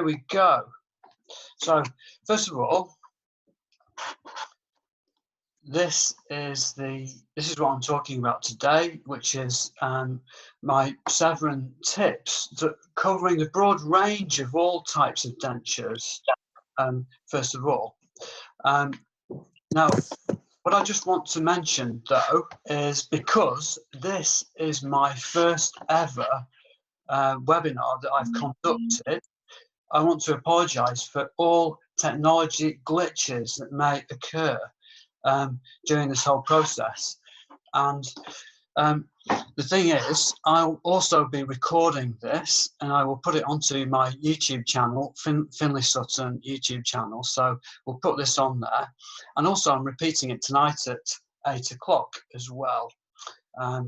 Here we go. So first of all, this is what I'm talking about today, which is my 7 tips covering a broad range of all types of dentures. First of all, now what I just want to mention though is, because this is my first ever webinar that I've conducted, I want to apologise for all technology glitches that may occur during this whole process. And the thing is, I'll also be recording this and I will put it onto my YouTube channel, Finlay Sutton YouTube channel. So we'll put this on there. And also I'm repeating it tonight at 8 o'clock as well,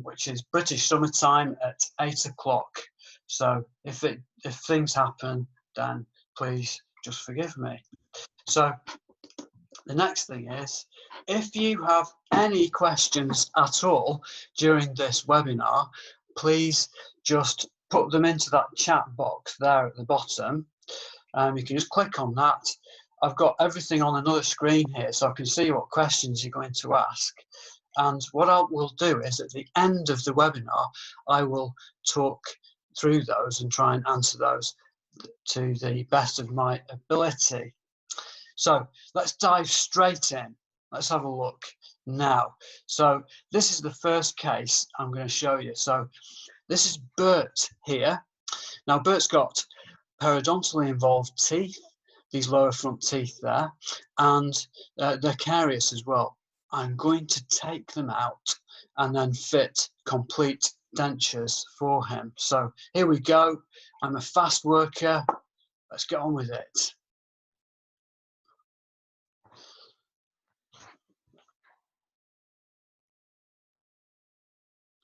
which is British summertime at 8 o'clock. So if things happen, then please just forgive me. So the next thing is, if you have any questions at all during this webinar, please just put them into that chat box there at the bottom. You can just click on that. I've got everything on another screen here, so I can see what questions you're going to ask. And what I will do is, at the end of the webinar, I will talk through those and try and answer those to the best of my ability. So let's dive straight in. Let's have a look now. So this is the first case I'm going to show you. So this is Bert here. Now Bert's got periodontally involved teeth, these lower front teeth there, and they're carious as well. I'm going to take them out and then fit complete dentures for him. So here we go. I'm a fast worker. Let's get on with it.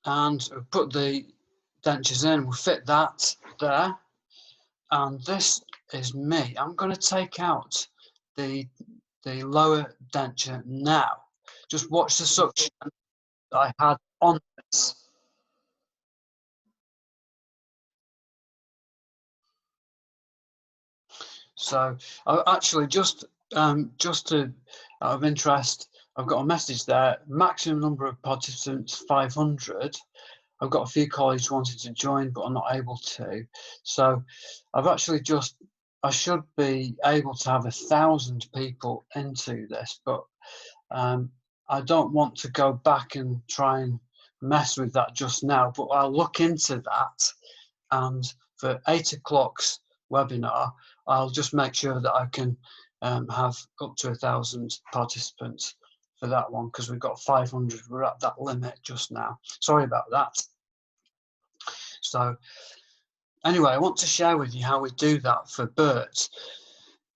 And we'll put the dentures in, we'll fit that there. And this is me. I'm going to take out the lower denture now. Just watch the suction that I had on this. So actually, just to out of interest, I've got a message there. Maximum number of participants 500. I've got a few colleagues wanting to join, but I'm not able to. So I've actually I should be able to have 1,000 people into this, but I don't want to go back and try and mess with that just now, but I'll look into that. And for 8 o'clock's webinar, I'll just make sure that I can have up to 1,000 participants for that one, because we've got 500. We're at that limit just now. Sorry about that. So anyway, I want to share with you how we do that for Bert.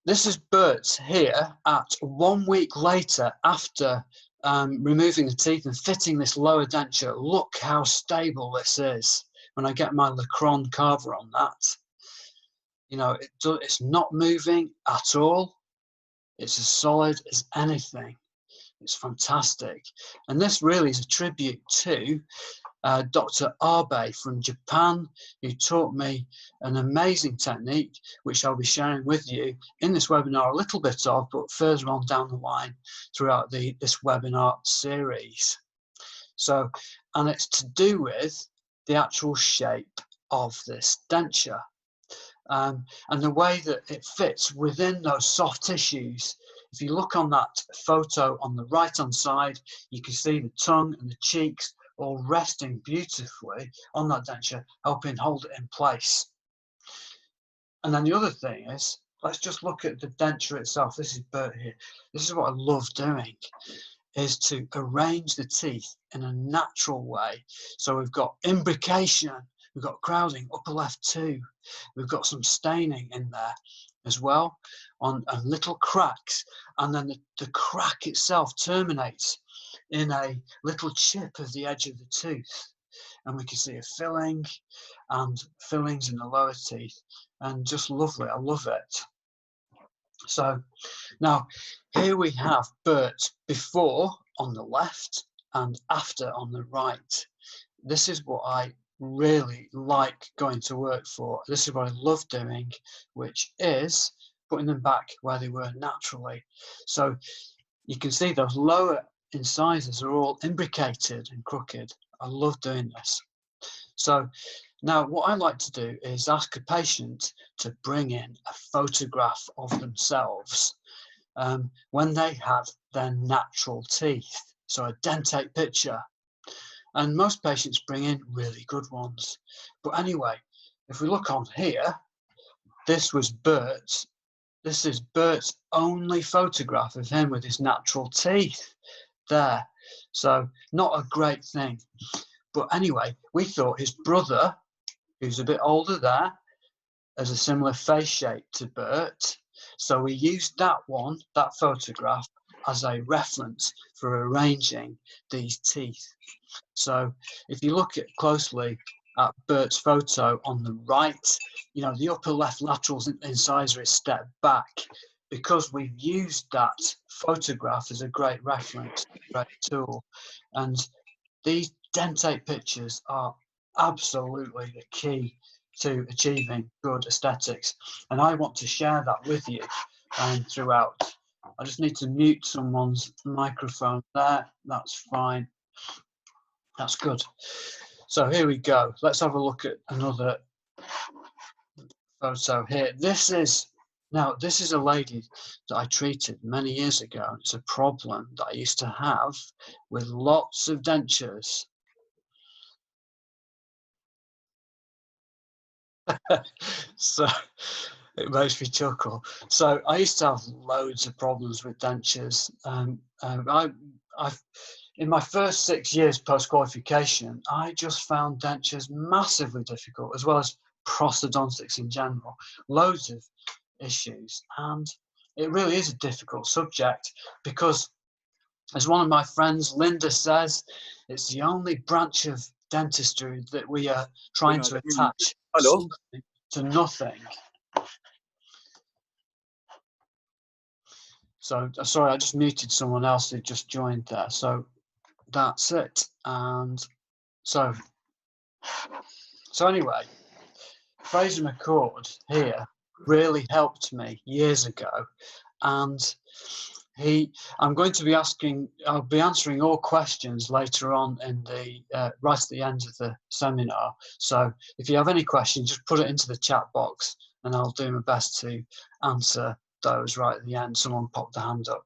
This is Bert here at 1 week later after removing the teeth and fitting this lower denture. Look how stable this is when I get my Lacron carver on that. You know, it's not moving at all. It's as solid as anything. It's fantastic. And this really is a tribute to Dr. Abe from Japan, who taught me an amazing technique, which I'll be sharing with you in this webinar a little bit of, but further on down the line throughout this webinar series. So, and it's to do with the actual shape of this denture. And the way that it fits within those soft tissues. If you look on that photo on the right hand side, you can see the tongue and the cheeks all resting beautifully on that denture, helping hold it in place. And then the other thing is, let's just look at the denture itself. This is Bert here. This is what I love doing, is to arrange the teeth in a natural way. So we've got imbrication, we've got crowding, upper left 2. We've got some staining in there as well, on little cracks. And then the crack itself terminates in a little chip of the edge of the tooth. And we can see a filling and fillings in the lower teeth. And just lovely, I love it. So now here we have Bert before on the left and after on the right. This is what I really like going to work for. This is what I love doing, which is putting them back where they were naturally. So you can see those lower incisors are all imbricated and crooked. I love doing this. So now what I like to do is ask a patient to bring in a photograph of themselves when they had their natural teeth. So a dentate picture. And most patients bring in really good ones. But anyway, if we look on here, this was Bert's. This is Bert's only photograph of him with his natural teeth there. So not a great thing. But anyway, we thought his brother, who's a bit older there, has a similar face shape to Bert. So we used that one, that photograph, as a reference for arranging these teeth. So if you look closely at Bert's photo on the right, you know, the upper left lateral incisor is stepped back because we've used that photograph as a great reference, great tool. And these dentate pictures are absolutely the key to achieving good aesthetics. And I want to share that with you throughout. I just need to mute someone's microphone there. That's fine. That's good. So here we go. Let's have a look at another photo here. This is a lady that I treated many years ago. It's a problem that I used to have with lots of dentures. So it makes me chuckle. So I used to have loads of problems with dentures. In my first 6 years post-qualification, I just found dentures massively difficult, as well as prosthodontics in general. Loads of issues. And it really is a difficult subject because, as one of my friends, Linda, says, it's the only branch of dentistry that we are trying to attach something to nothing. So, sorry, I just muted someone else who just joined there. So that's it. And so anyway, Fraser McCord here really helped me years ago. And I'm going to be I'll be answering all questions later on in the, right at the end of the seminar. So if you have any questions, just put it into the chat box and I'll do my best to answer those right at the end. Someone popped their hand up.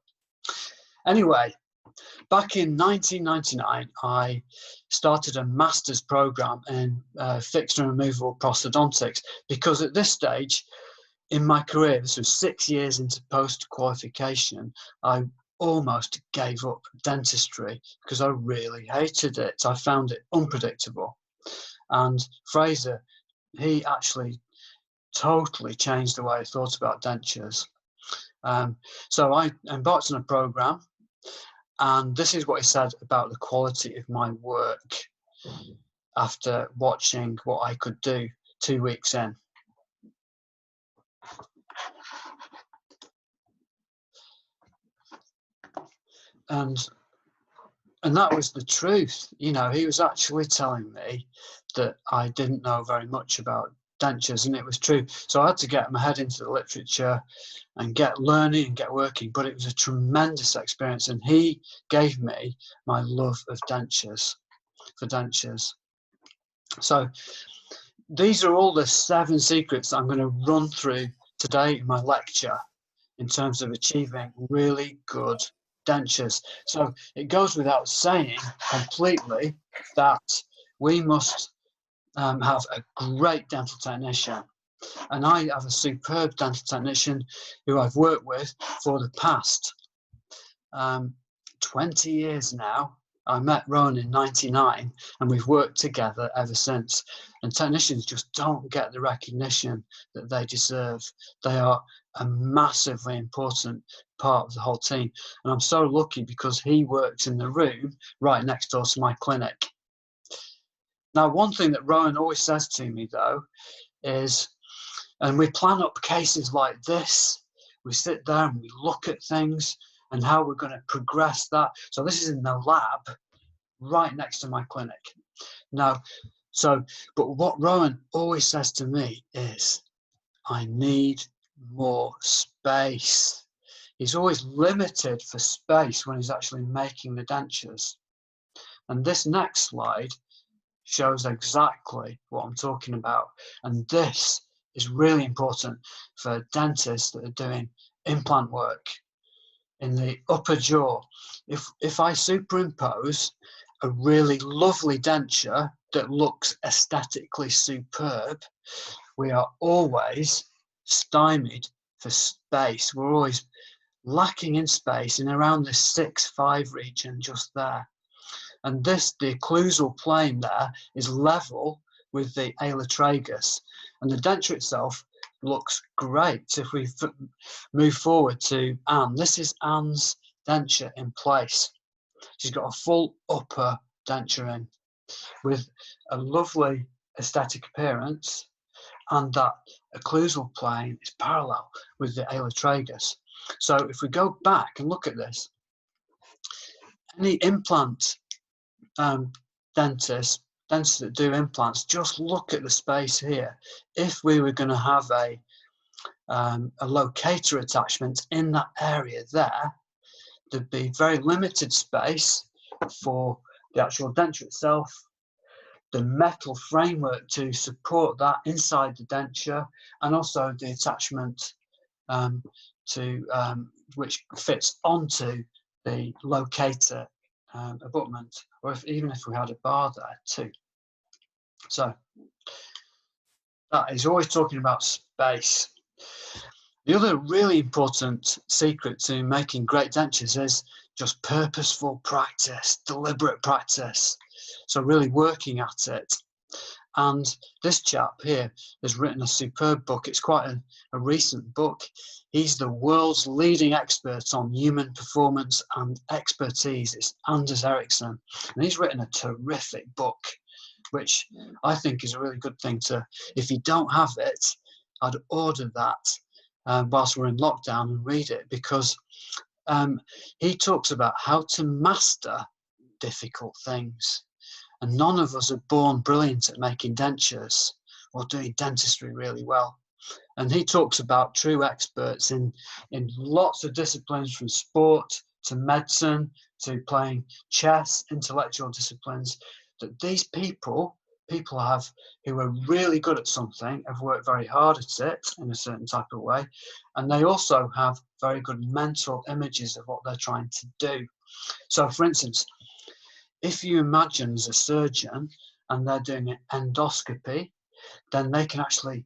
Anyway, back in 1999, I started a master's program in fixed and removable prosthodontics because at this stage in my career, this was 6 years into post-qualification, I almost gave up dentistry because I really hated it. I found it unpredictable. And Fraser, he actually totally changed the way I thought about dentures. So I embarked on a program, and this is what he said about the quality of my work after watching what I could do 2 weeks in. And that was the truth. You know, he was actually telling me that I didn't know very much about dentures, and it was true. So I had to get my head into the literature and get learning and get working, but it was a tremendous experience, and he gave me my love of dentures, for dentures. So these are all the 7 secrets that I'm going to run through today in my lecture in terms of achieving really good dentures. So it goes without saying completely that we must have a great dental technician. And I have a superb dental technician who I've worked with for the past 20 years now. I met Rowan in '99 and we've worked together ever since. And technicians just don't get the recognition that they deserve. They are a massively important part of the whole team. And I'm so lucky because he works in the room right next door to my clinic. Now, one thing that Rowan always says to me though is, and we plan up cases like this, we sit there and we look at things and how we're going to progress that. So this is in the lab right next to my clinic. Now, So, but what Rowan always says to me is, I need more space. He's always limited for space when he's actually making the dentures. And this next slide shows exactly what I'm talking about. And this is really important for dentists that are doing implant work in the upper jaw. If I superimpose a really lovely denture that looks aesthetically superb, we are always stymied for space. We're always lacking in space in around the 6-5 region, just there. And this, the occlusal plane there, is level with the alar tragus. And the denture itself looks great. If we move forward to Anne, this is Anne's denture in place. She's got a full upper denture in with a lovely aesthetic appearance, and that occlusal plane is parallel with the alar tragus. So if we go back and look at this, any implant dentists that do implants, just look at the space here. If we were going to have a locator attachment in that area there, there'd be very limited space for the actual denture itself, the metal framework to support that inside the denture, and also the attachment which fits onto the locator abutment, or even if we had a bar there too. So that is always talking about space. The other really important secret to making great dentures is just purposeful practice, deliberate practice. So really working at it. And this chap here has written a superb book. It's quite a recent book. He's the world's leading expert on human performance and expertise. It's Anders Ericsson. And he's written a terrific book, which I think is a really good thing to, if you don't have it, I'd order that whilst we're in lockdown and read it, because he talks about how to master difficult things. And none of us are born brilliant at making dentures or doing dentistry really well. And he talks about true experts in lots of disciplines, from sport to medicine to playing chess, intellectual disciplines, that these people have who are really good at something, have worked very hard at it in a certain type of way, and they also have very good mental images of what they're trying to do. So for instance, if you imagine as a surgeon and they're doing an endoscopy, then they can actually,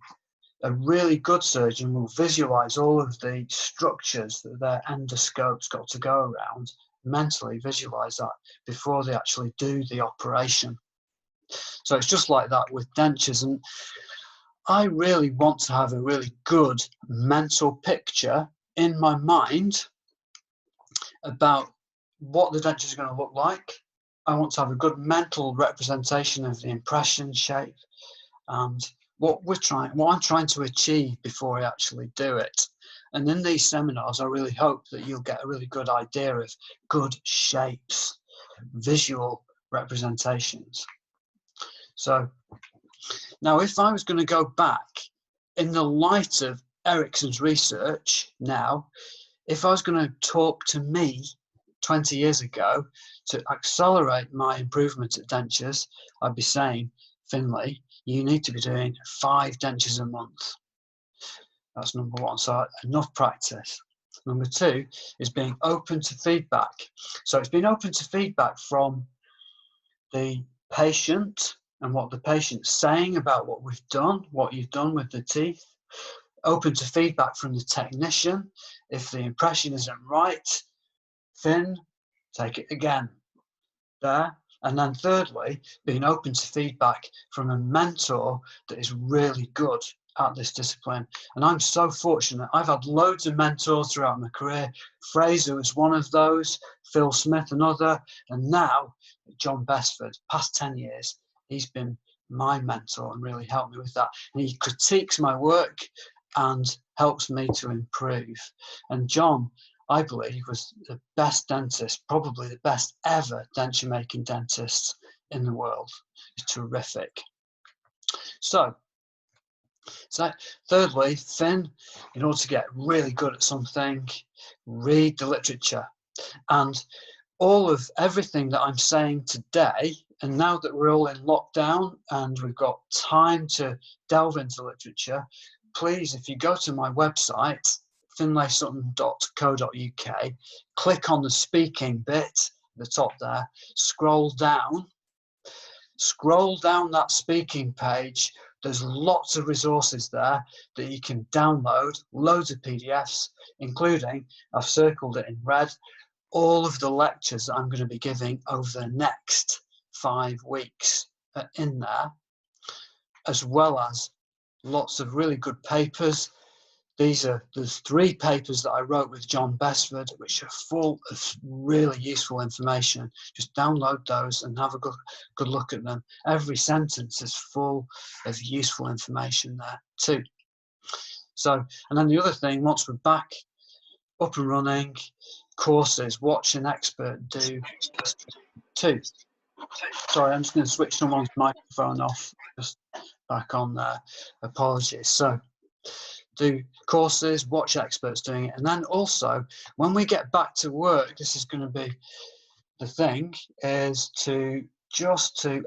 a really good surgeon will visualize all of the structures that their endoscope's got to go around, mentally visualize that before they actually do the operation. So it's just like that with dentures. And I really want to have a really good mental picture in my mind about what the dentures are going to look like. I want to have a good mental representation of the impression, shape, and what I'm trying to achieve before I actually do it. And in these seminars, I really hope that you'll get a really good idea of good shapes, visual representations. So now, if I was going to go back in the light of Ericsson's research now, if I was going to talk to me 20 years ago to accelerate my improvement at dentures, I'd be saying, Finlay, you need to be doing 5 dentures a month. That's number one. So enough practice. Number 2 is being open to feedback. So it's being open to feedback from the patient and what the patient's saying about what we've done, what you've done with the teeth. Open to feedback from the technician. If the impression isn't right, Finn, take it again. There. And then thirdly, being open to feedback from a mentor that is really good at this discipline. And I'm so fortunate. I've had loads of mentors throughout my career. Fraser was one of those, Phil Smith another, and now John Besford, past 10 years, he's been my mentor and really helped me with that. And he critiques my work and helps me to improve. And John, I believe, was the best dentist, probably the best ever denture making dentist in the world. He's terrific. So thirdly, Finn, in order to get really good at something, read the literature. And everything that I'm saying today, and now that we're all in lockdown and we've got time to delve into literature, please, if you go to my website, finlaysutton.co.uk, click on the speaking bit at the top there, scroll down that speaking page. There's lots of resources there that you can download, loads of PDFs, including, I've circled it in red, all of the lectures that I'm going to be giving over the next 5 weeks are in there, as well as lots of really good papers. There's 3 papers that I wrote with John Besford, which are full of really useful information. Just download those and have a good look at them. Every sentence is full of useful information there too. So, and then the other thing, once we're back up and running, courses, watch an expert do too. Sorry, I'm just going to switch someone's microphone off, just back on there. Apologies. So, do courses, watch experts doing it, and then also when we get back to work, this is going to be the thing, is to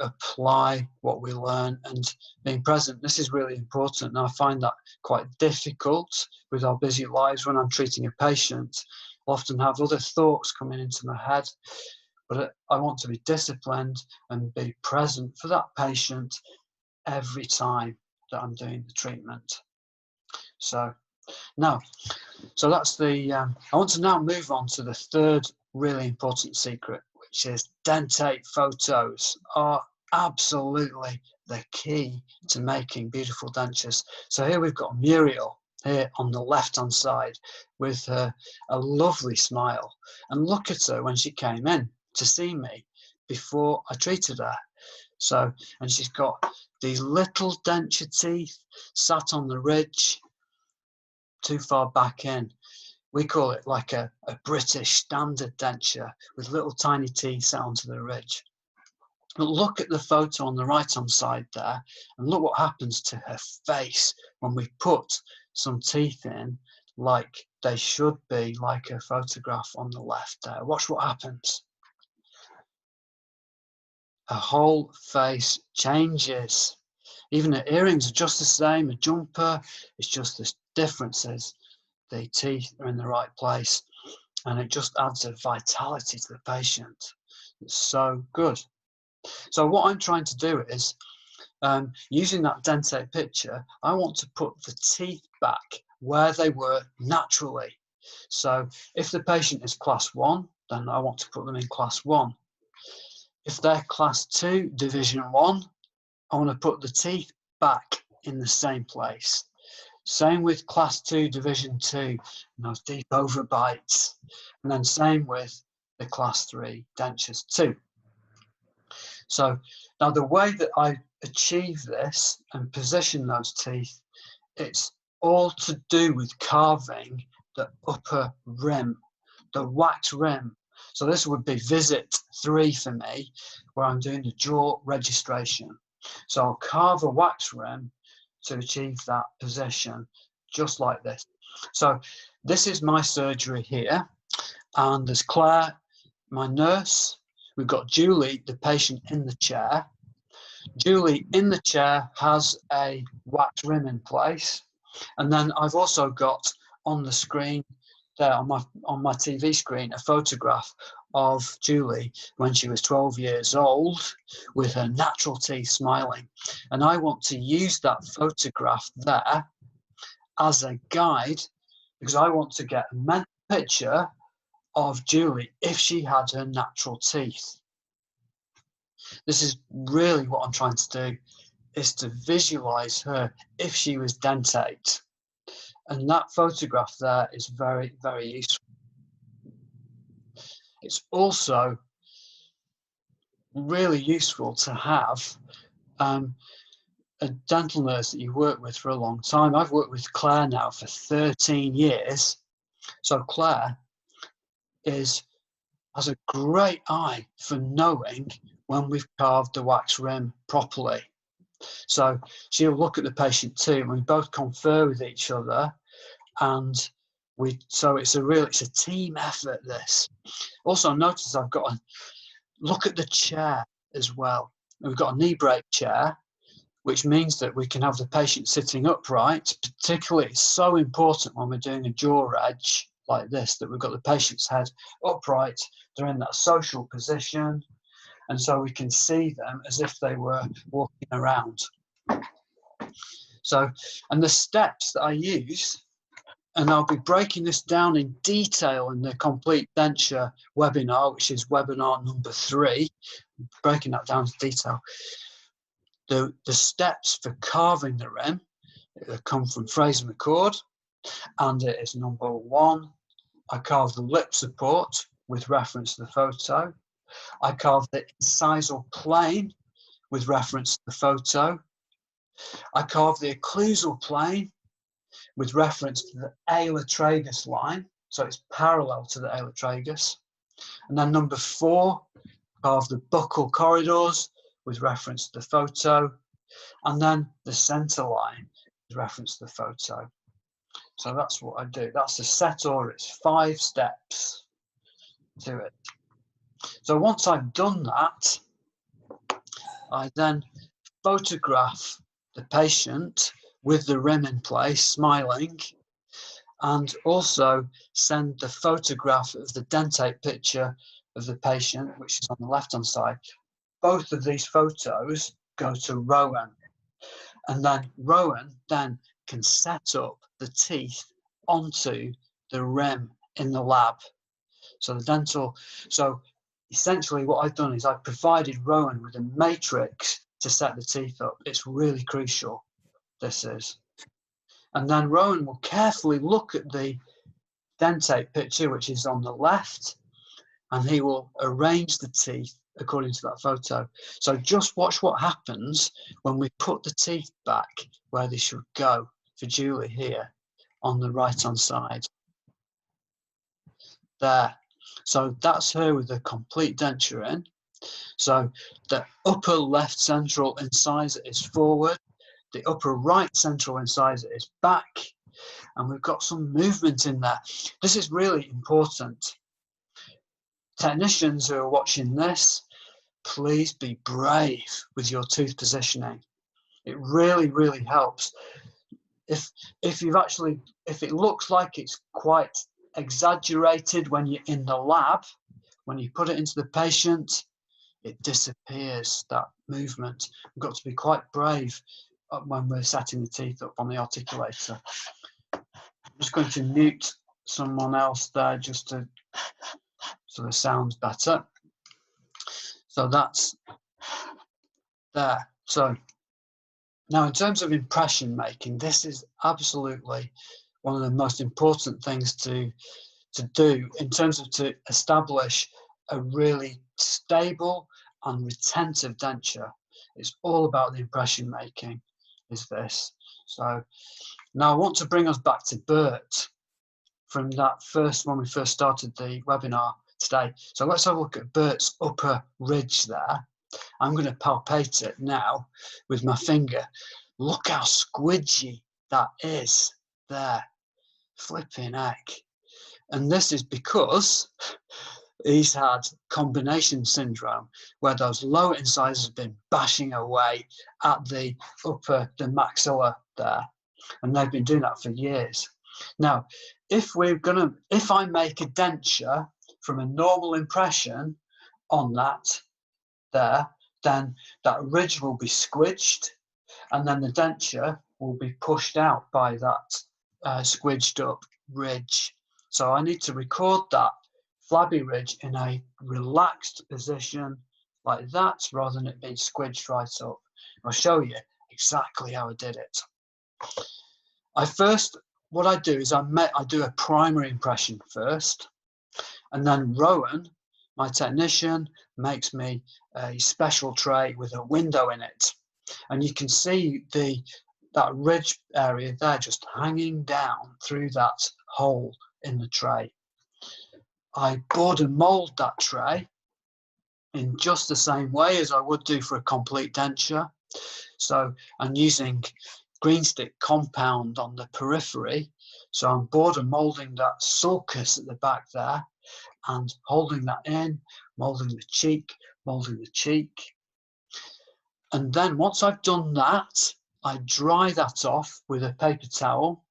apply what we learn and being present. This is really important, and I find that quite difficult with our busy lives. When I'm treating a patient, I often have other thoughts coming into my head, but I want to be disciplined and be present for that patient every time that I'm doing the treatment. So that's the, I want to now move on to the third really important secret, which is dentate photos are absolutely the key to making beautiful dentures. So here we've got Muriel here on the left-hand side with a lovely smile. And look at her when she came in to see me before I treated her. So, and she's got these little denture teeth sat on the ridge, too far back in. We call it like a British standard denture with little tiny teeth sat onto the ridge. But look at the photo on the right hand side there, and look what happens to her face when we put some teeth in like they should be, like a photograph on the left there. Watch what happens. Her whole face changes. Even her earrings are just the same, a jumper, it's just the differences. The teeth are in the right place, and it just adds a vitality to the patient. It's so good. So what I'm trying to do is, using that dentate picture, I want to put the teeth back where they were naturally. So if the patient is class 1, then I want to put them in class 1. If they're class 2, division 1, I want to put the teeth back in the same place. Same with class 2, division 2, and those deep overbites. And then same with the class 3 dentures too. So now the way that I achieve this and position those teeth, it's all to do with carving the upper rim, the wax rim. So this would be visit 3 for me, where I'm doing the jaw registration. So I'll carve a wax rim to achieve that position, just like this. So this is my surgery here, and there's Claire, my nurse. We've got Julie, the patient, in the chair. Julie in the chair has a wax rim in place, and then I've also got on the screen there, on my TV screen, a photograph of Julie when she was 12 years old with her natural teeth smiling. And I want to use that photograph there as a guide, because I want to get a mental picture of Julie if she had her natural teeth. This is really what I'm trying to do, is to visualize her if she was dentate. And that photograph there is very, very useful. It's also really useful to have a dental nurse that you work with for a long time. I've worked with Claire now for 13 years. So Claire has a great eye for knowing when we've carved the wax rim properly. So she'll look at the patient too, and we both confer with each other, and so it's a team effort, this. Also notice I've got to look at the chair as well. We've got a knee brake chair, which means that we can have the patient sitting upright. Particularly, it's so important when we're doing a jaw edge like this, that we've got the patient's head upright. They're in that social position, and so we can see them as if they were walking around. So, and the steps that I use, and I'll be breaking this down in detail in the complete denture webinar, which is webinar number 3, breaking that down to detail. The steps for carving the rim come from Fraser McCord, and it is number 1, I carve the lip support with reference to the photo. I carve the incisal plane with reference to the photo. I carve the occlusal plane with reference to the alar tragus line, so it's parallel to the alar tragus. And then number 4, carve the buccal corridors with reference to the photo, and then the center line with reference to the photo. So that's what I do. That's the set order. It's 5 steps to it. So once I've done that, I then photograph the patient with the rim in place, smiling, and also send the photograph of the dentate picture of the patient, which is on the left-hand side. Both of these photos go to Rowan, and then Rowan then can set up the teeth onto the rim in the lab. So essentially what I've done is I've provided Rowan with a matrix to set the teeth up. It's really crucial, this is. And then Rowan will carefully look at the dentate picture, which is on the left, and he will arrange the teeth according to that photo. So just watch what happens when we put the teeth back where they should go for Julie here on the right-hand side. There. So that's her with a complete denture in. So the upper left central incisor is forward, the upper right central incisor is back, and we've got some movement in there. This is really important. Technicians who are watching this, please be brave with your tooth positioning. It really, really helps. If it looks like it's quite exaggerated when you're in the lab, when you put it into the patient, it disappears, that movement. We've got to be quite brave when we're setting the teeth up on the articulator. I'm just going to mute someone else there just to so it sounds better. So that's there. So now in terms of impression making, this is absolutely one of the most important things to do in terms of to establish a really stable and retentive denture. It's all about the impression making, is this. So now I want to bring us back to Bert from that first, when we first started the webinar today. So let's have a look at Bert's upper ridge there. I'm going to palpate it now with my finger. Look how squidgy that is there. Flipping heck. And this is because he's had combination syndrome, where those lower incisors have been bashing away at the maxilla there. And they've been doing that for years. Now, if I make a denture from a normal impression on that there, then that ridge will be squidged, and then the denture will be pushed out by that squidged up ridge. So I need to record that flabby ridge in a relaxed position like that, rather than it being squidged right up. I'll show you exactly how I did it. What I do is I do a primary impression first, and then Rowan, my technician, makes me a special tray with a window in it. And you can see that ridge area there just hanging down through that hole in the tray. I board and mold that tray in just the same way as I would do for a complete denture. So I'm using green stick compound on the periphery. So I'm border molding that sulcus at the back there and holding that in, molding the cheek, molding the cheek. And then once I've done that, I dry that off with a paper towel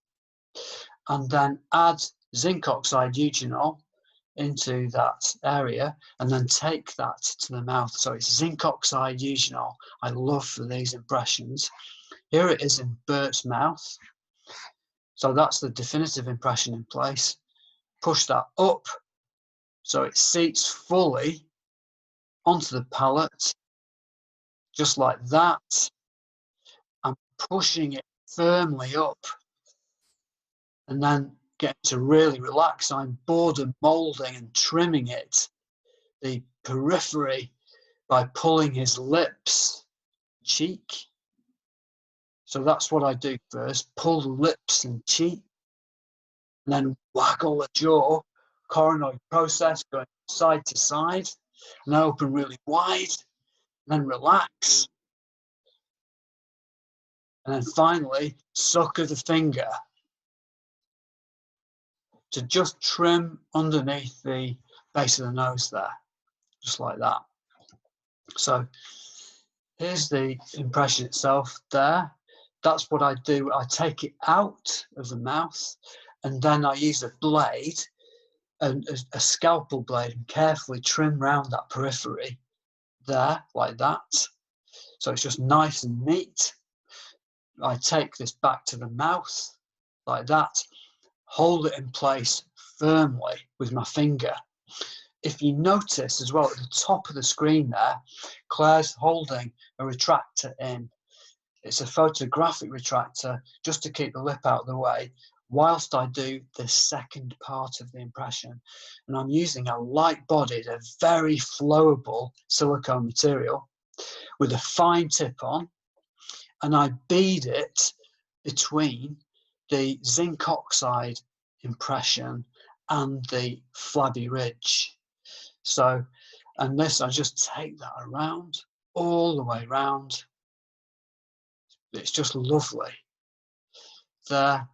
and then add zinc oxide eugenol into that area and then take that to the mouth. So it's zinc oxide eugenol I love for these impressions. Here it is in Bert's mouth. So that's the definitive impression in place. Push that up so it seats fully onto the palate, just like that. I'm pushing it firmly up and then getting to really relax. I'm border molding and trimming it, the periphery, by pulling his lips, cheek. So that's what I do first, pull the lips and cheek, and then waggle the jaw, coronoid process going side to side, and open really wide, and then relax. And then finally, sucker the finger to just trim underneath the base of the nose there, just like that. So here's the impression itself there. That's what I do. I take it out of the mouth and then I use a blade, a scalpel blade, and carefully trim round that periphery there, like that. So it's just nice and neat. I take this back to the mouth, like that, hold it in place firmly with my finger. If you notice as well at the top of the screen there, Claire's holding a retractor in. It's a photographic retractor just to keep the lip out of the way whilst I do the second part of the impression. And I'm using a light-bodied, a very flowable silicone material with a fine tip on, and I bead it between the zinc oxide impression and the flabby ridge. So, and this, I just take that around, all the way around. It's just lovely there.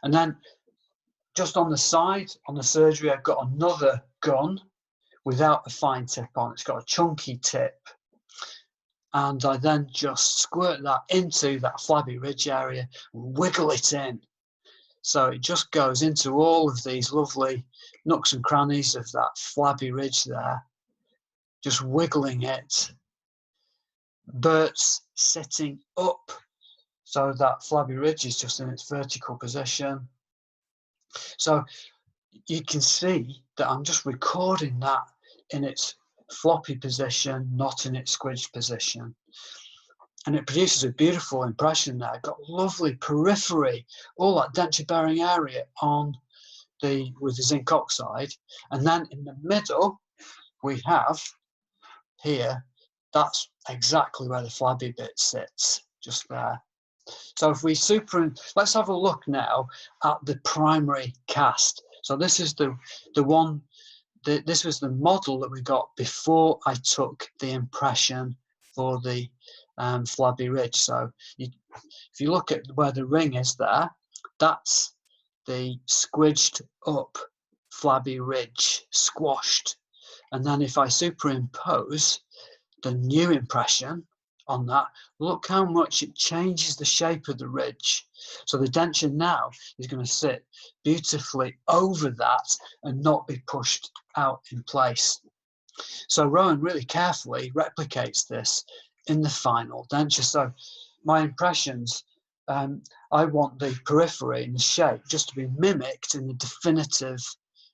And then just on the side, on the surgery, I've got another gun without a fine tip on. It's got a chunky tip. And I then just squirt that into that flabby ridge area and wiggle it in. So it just goes into all of these lovely nooks and crannies of that flabby ridge there, just wiggling it. Bert's sitting up, so that flabby ridge is just in its vertical position. So you can see that I'm just recording that in its floppy position, not in its squidged position. And it produces a beautiful impression there. Got lovely periphery, all that denture bearing area on with the zinc oxide. And then in the middle, we have here, that's exactly where the flabby bit sits, just there. So if we let's have a look now at the primary cast. So this is the one, this was the model that we got before I took the impression for the flabby ridge. So if you look at where the ring is there, that's the squidged up flabby ridge, squashed. And then if I superimpose the new impression on that, look how much it changes the shape of the ridge. So the denture now is going to sit beautifully over that and not be pushed out in place. So Rowan really carefully replicates this in the final denture. So my impressions, I want the periphery and the shape just to be mimicked in the definitive,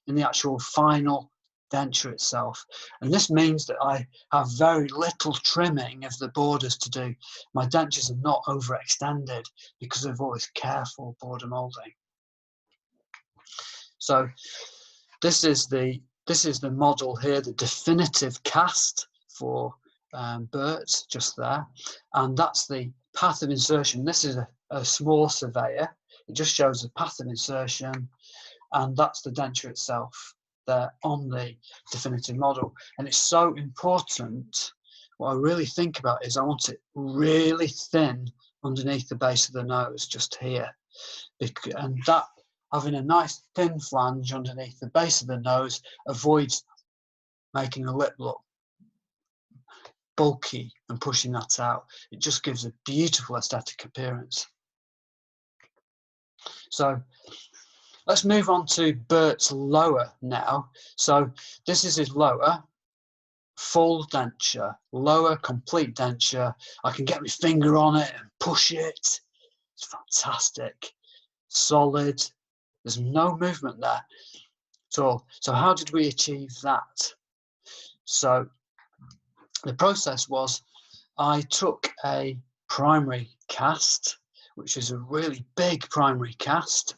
in the actual final denture itself. And this means that I have very little trimming of the borders to do. My dentures are not overextended because of all this careful border molding. So this is the model here, the definitive cast for Bert, just there. And that's the path of insertion. This is a small surveyor. It just shows the path of insertion, and that's the denture itself there on the definitive model. And it's so important what I really think about is I want it really thin underneath the base of the nose, just here. And that, having a nice thin flange underneath the base of the nose, avoids making the lip look bulky and pushing that out. It just gives a beautiful aesthetic appearance. So let's move on to Bert's lower now. So this is his lower, full denture, lower complete denture. I can get my finger on it and push it. It's fantastic, solid. There's no movement there at all. So how did we achieve that? So the process was, I took a primary cast, which is a really big primary cast,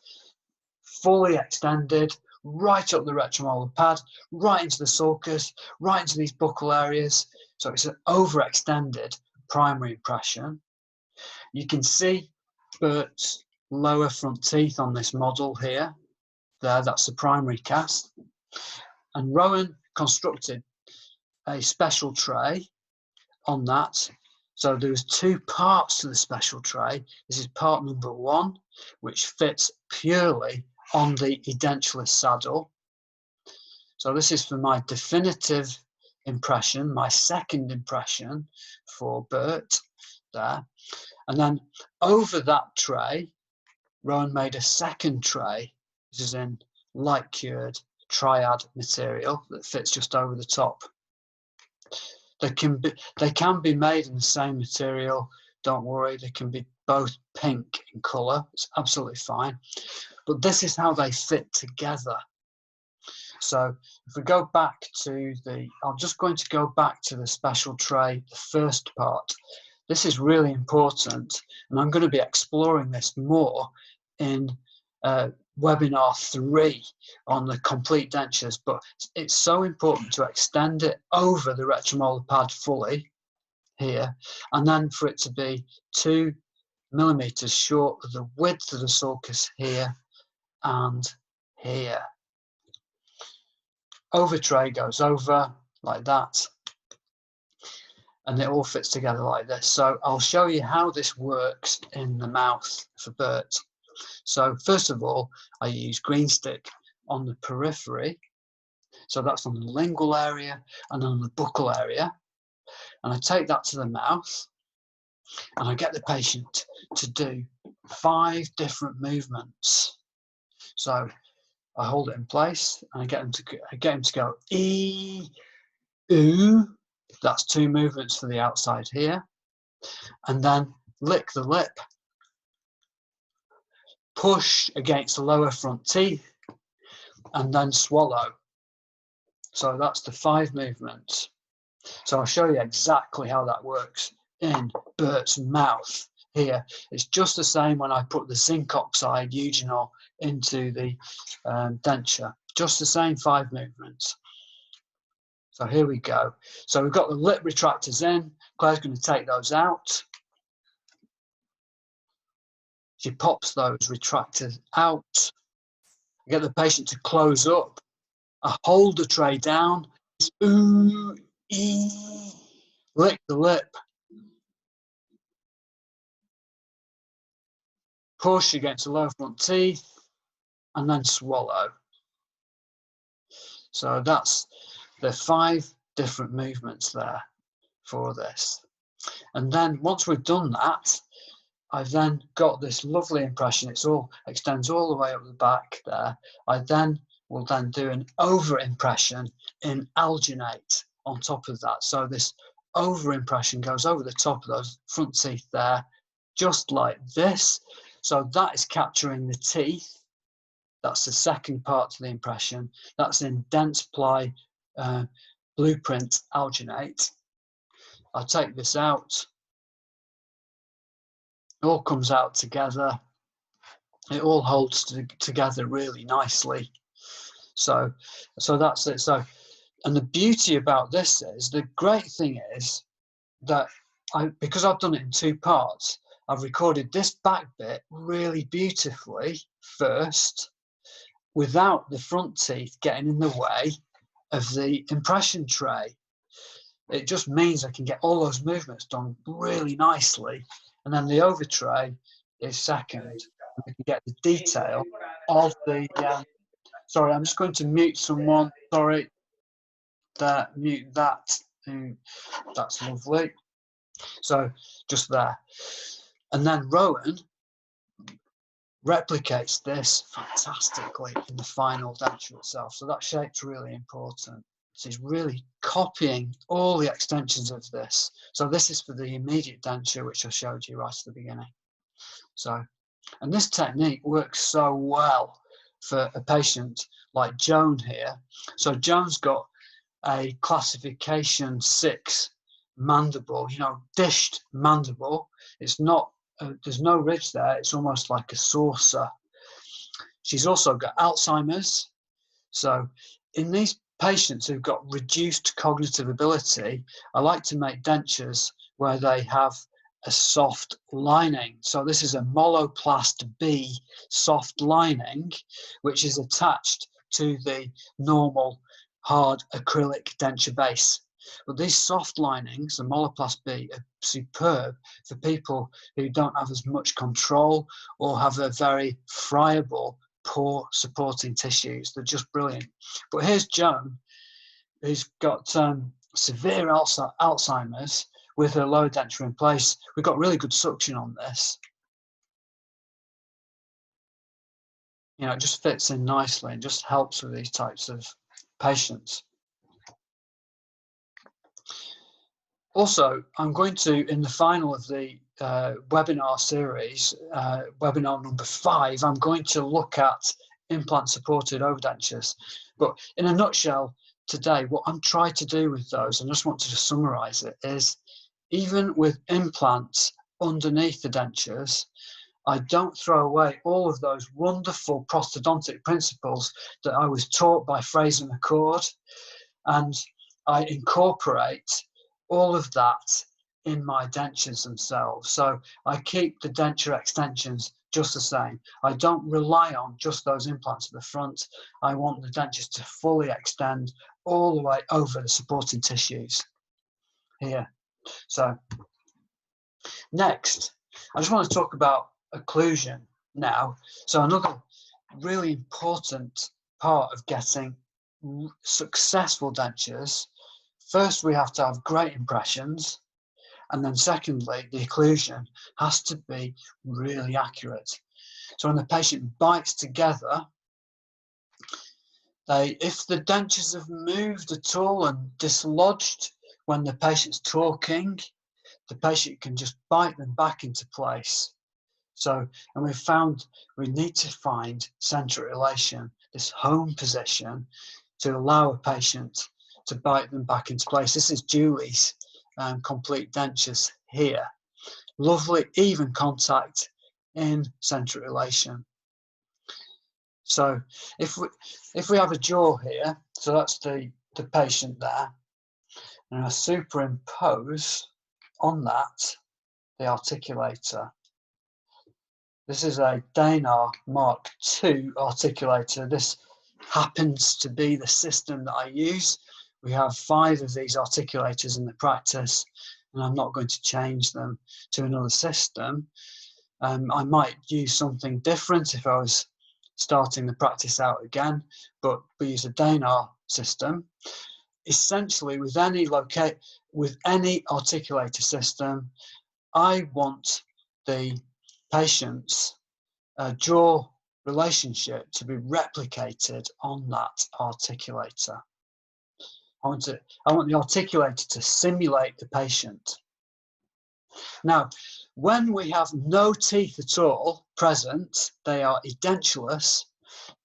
fully extended, right up the retromolar pad, right into the sulcus, right into these buccal areas. So it's an overextended primary impression. You can see Bert's lower front teeth on this model here. There, that's the primary cast. And Rowan constructed a special tray on that. So there's two parts to the special tray. This is part number 1, which fits purely on the edentulous saddle. So this is for my definitive impression, my second impression for Bert there. And then over that tray, Rowan made a second tray. This is in light cured triad material that fits just over the top. They can be made in the same material. Don't worry, they can be both pink in colour. It's absolutely fine. But this is how they fit together. So if we go back to I'm just going to go back to the special tray, the first part. This is really important, and I'm going to be exploring this more in webinar 3 on the complete dentures, but it's so important to extend it over the retromolar pad fully here, and then for it to be 2 millimeters short of the width of the sulcus here and here. Over tray goes over like that, and it all fits together like this. So I'll show you how this works in the mouth for Bert. So first of all, I use green stick on the periphery. So that's on the lingual area and on the buccal area. And I take that to the mouth, and I get the patient to do 5 different movements. So I hold it in place, and I get him to go E, oo. That's 2 movements for the outside here. And then lick the lip, push against the lower front teeth, and then swallow. So that's the 5 movements. So I'll show you exactly how that works in Bert's mouth here. It's just the same when I put the zinc oxide eugenol into the denture. Just the same 5 movements. So here we go. So we've got the lip retractors in. Claire's going to take those out. She pops those retractors out. I get the patient to close up. I hold the tray down. Ooh, ee. Lick the lip. Push against the lower front teeth, and then swallow. So that's the 5 different movements there for this. And then once we've done that, I've then got this lovely impression. It all extends all the way up the back there. I then will then do an over impression in alginate on top of that. So this over impression goes over the top of those front teeth there, just like this. So that is capturing the teeth. That's the second part to the impression. That's in dense ply blueprint alginate. I'll take this out. It all comes out together. It all holds together really nicely. So that's it. So, and the beauty about this is, the great thing is that because I've done it in 2 parts, I've recorded this back bit really beautifully first, without the front teeth getting in the way of the impression tray. it just means I can get all those movements done really nicely. And then the overtray is second. We can get the detail of the, sorry, I'm just going to mute someone. Sorry, mute that. That's lovely. So just there. And then Rowan replicates this fantastically in the final denture itself. So that shape's really important. So he's really copying all the extensions of this. So this is for the immediate denture, which I showed you right at the beginning. So, and this technique works so well for a patient like Joan here. So Joan's got a classification 6 mandible, you know, dished mandible. It's not, there's no ridge there. It's almost like a saucer. She's also got Alzheimer's. So in these patients who've got reduced cognitive ability, I like to make dentures where they have a soft lining. So this is a Moloplast B soft lining, which is attached to the normal hard acrylic denture base. But these soft linings, the Moloplast B, are superb for people who don't have as much control or have a very friable, poor supporting tissues. They're just brilliant. But here's Joan, who's got severe Alzheimer's with her lower denture in place. We've got really good suction on this. You know, it just fits in nicely and just helps with these types of patients. Also, I'm going to, in the final of the webinar series, webinar number 5, I'm going to look at implant-supported overdentures. But in a nutshell, today, what I'm trying to do with those, and I just want to just summarize it, is even with implants underneath the dentures, I don't throw away all of those wonderful prosthodontic principles that I was taught by Fraser McCord, and I incorporate all of that in my dentures themselves. So I keep the denture extensions just the same. I don't rely on just those implants at the front. I want the dentures to fully extend all the way over the supporting tissues here. So next, I just want to talk about occlusion now. So another really important part of getting successful dentures, first we have to have great impressions, and then secondly, the occlusion has to be really accurate. So when the patient bites together, if the dentures have moved at all and dislodged when the patient's talking, the patient can just bite them back into place. So, and we've found we need to find centric relation, this home position, to allow a patient to bite them back into place. This is Julie's complete dentures here. Lovely, even contact in centric relation. So if we have a jaw here, so that's the patient there, and I superimpose on that the articulator. This is a Denture Mark II articulator. This happens to be the system that I use. We have 5 of these articulators in the practice, and I'm not going to change them to another system. I might use something different if I was starting the practice out again, but we use a Denture system. Essentially, with any articulator system, I want the patient's jaw relationship to be replicated on that articulator. I want the articulator to simulate the patient. Now, when we have no teeth at all present, they are edentulous,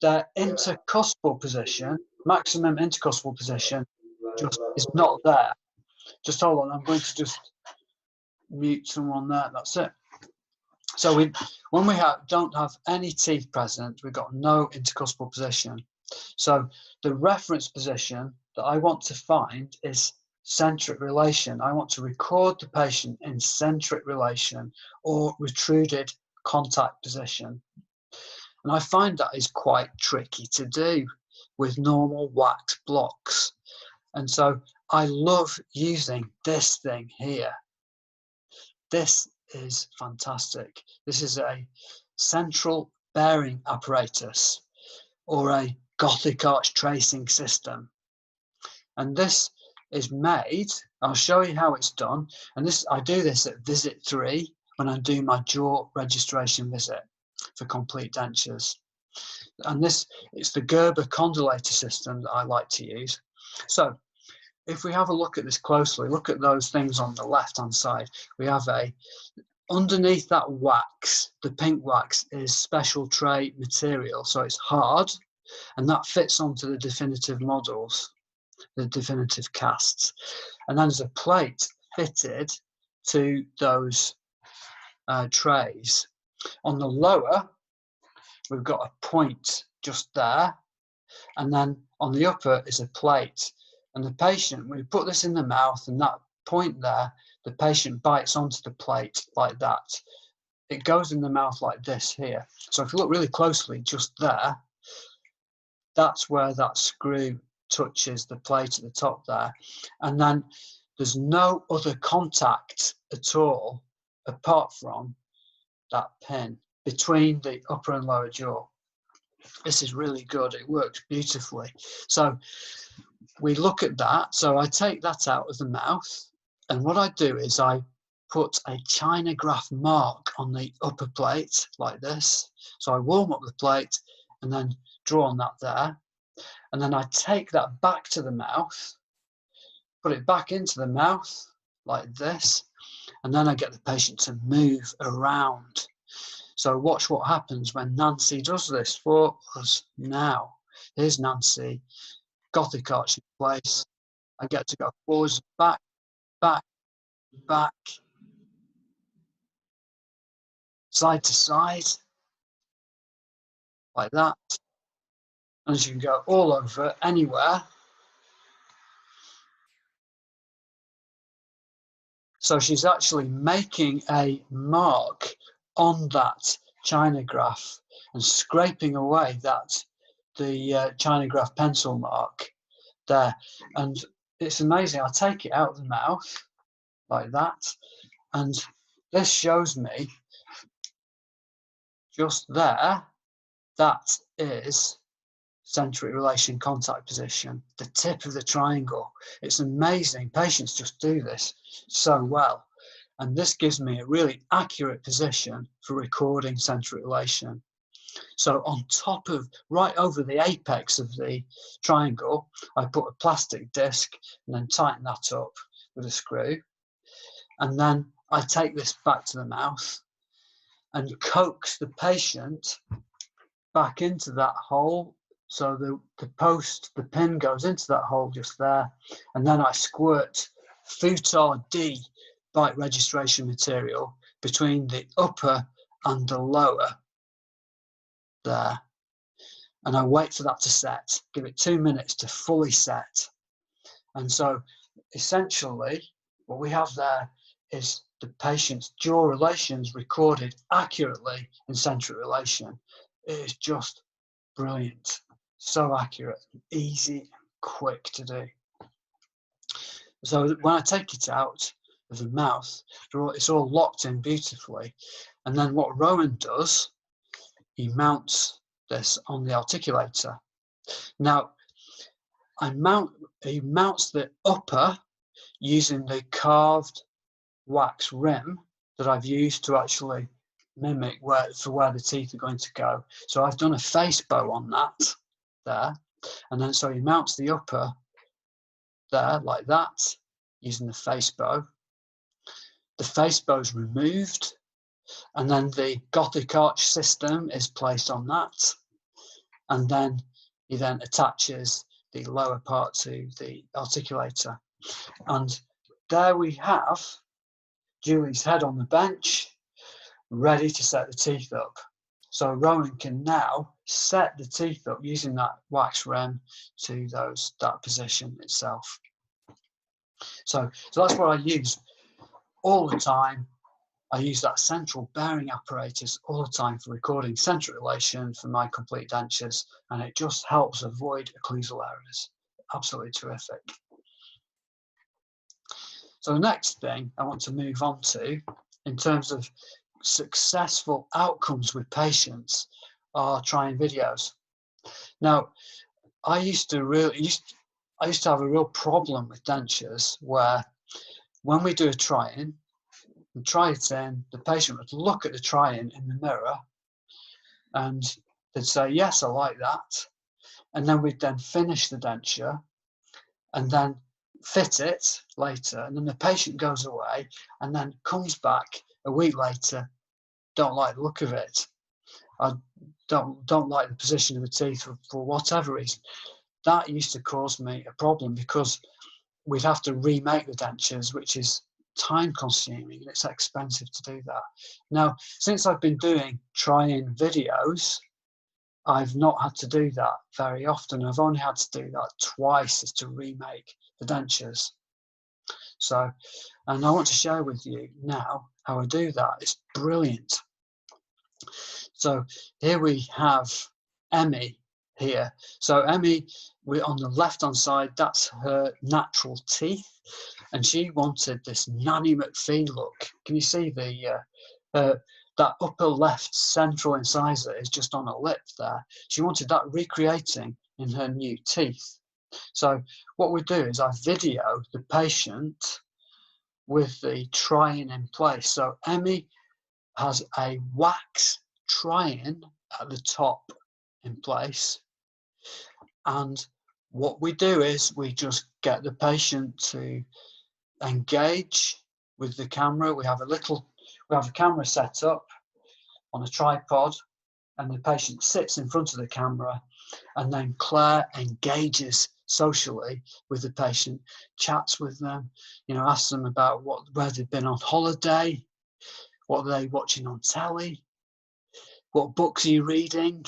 their intercuspal position, maximum intercuspal position, just is not there. Just hold on, I'm going to just mute someone there, that's it. So when we don't have any teeth present, we've got no intercuspal position. So the reference position that I want to find is centric relation. I want to record the patient in centric relation or retruded contact position. And I find that is quite tricky to do with normal wax blocks. And so I love using this thing here. This is fantastic. This is a central bearing apparatus, or a Gothic arch tracing system. And this is made, I'll show you how it's done. And this, I do this at visit 3 when I do my jaw registration visit for complete dentures. And this, it's the Gerber condulator system that I like to use. So if we have a look at this closely, look at those things on the left hand side. We have underneath that wax, the pink wax, is special tray material. So it's hard, and that fits onto the definitive models, the definitive casts. And then there's a plate fitted to those trays. On the lower, we've got a point just there, and then on the upper is a plate. And the patient, we put this in the mouth, and that point there, the patient bites onto the plate like that. It goes in the mouth like this here. So if you look really closely, just there, that's where that screw touches the plate at the top there. And then there's no other contact at all apart from that pin between the upper and lower jaw. This is really good. It works beautifully. So we look at that. So I take that out of the mouth, and what I do is I put a China graph mark on the upper plate like this. So I warm up the plate and then draw on that there. And then I take that back to the mouth, put it back into the mouth like this, and then I get the patient to move around. So watch what happens when Nancy does this for us now. Here's Nancy, Gothic arch in place. I get to go forwards, back, back, back, side to side, like that. And as you can go all over, anywhere. So she's actually making a mark on that China graph and scraping away the China graph pencil mark there. And it's amazing. I take it out of the mouth like that, and this shows me just there, that is centric relation contact position, the tip of the triangle. It's amazing. Patients just do this so well. And this gives me a really accurate position for recording centric relation. So on top of, right over the apex of the triangle, I put a plastic disc and then tighten that up with a screw. And then I take this back to the mouth and coax the patient back into that hole. So the pin goes into that hole just there. And then I squirt Futar D bite registration material between the upper and the lower there. And I wait for that to set, give it 2 minutes to fully set. And so essentially what we have there is the patient's jaw relations recorded accurately in centric relation. It is just brilliant, so accurate, easy, quick to do. So when I take it out of the mouth, it's all locked in beautifully. And then what Rowan does, he mounts this on the articulator. Now, he mounts the upper using the carved wax rim that I've used to actually mimic where the teeth are going to go. So I've done a face bow on that there, and then so he mounts the upper there like that using the face bow. The face bow is removed, and then the Gothic arch system is placed on that, and then he then attaches the lower part to the articulator. And there we have Julie's head on the bench, ready to set the teeth up. So Rowan can now set the teeth up using that wax rim to that position itself. So that's what I use all the time. I use that central bearing apparatus all the time for recording centric relation for my complete dentures, and it just helps avoid occlusal errors. Absolutely terrific. So the next thing I want to move on to in terms of successful outcomes with patients are trying videos. Now, I used to have a real problem with dentures where when we do a try-in, and try it in, the patient would look at the try-in in the mirror and they'd say, yes, I like that. And then we'd then finish the denture and then fit it later. And then the patient goes away and then comes back a week later, don't like the look of it. I don't like the position of the teeth for whatever reason. That used to cause me a problem because we'd have to remake the dentures, which is time consuming and it's expensive to do that. Now, since I've been doing try-in videos, I've not had to do that very often. I've only had to do that twice, is to remake the dentures. So, and I want to share with you now how I do that. It's brilliant. So here we have Emmy here. So Emmy, we're on the left-hand side, that's her natural teeth. And she wanted this Nanny McPhee look. Can you see that upper left central incisor is just on her lip there? She wanted that recreating in her new teeth. So what we do is I video the patient with the try-in in place. So Emmy has a wax try-in at the top in place. And what we do is we just get the patient to engage with the camera. We have a camera set up on a tripod and the patient sits in front of the camera and then Claire engages socially with the patient, chats with them, asks them about where they've been on holiday, what are they watching on telly, what books are you reading,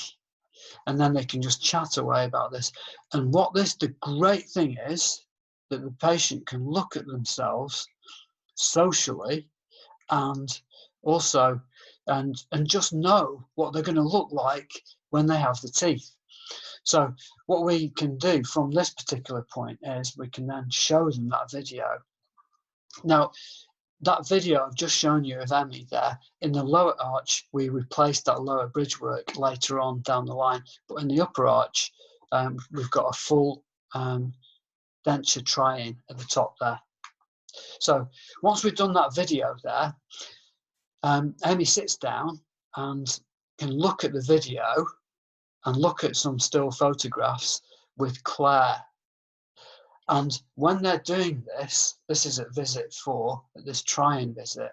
and then they can just chat away about this. And the great thing is that the patient can look at themselves socially and also and just know what they're going to look like when they have the teeth. So what we can do from this particular point is we can then show them that video. Now, that video I've just shown you of Emmy there, in the lower arch, we replaced that lower bridge work later on down the line. But in the upper arch, we've got a full denture try-in at the top there. So once we've done that video there, Emmy sits down and can look at the video and look at some still photographs with Claire. And when they're doing this is at visit 4, at this try-in visit,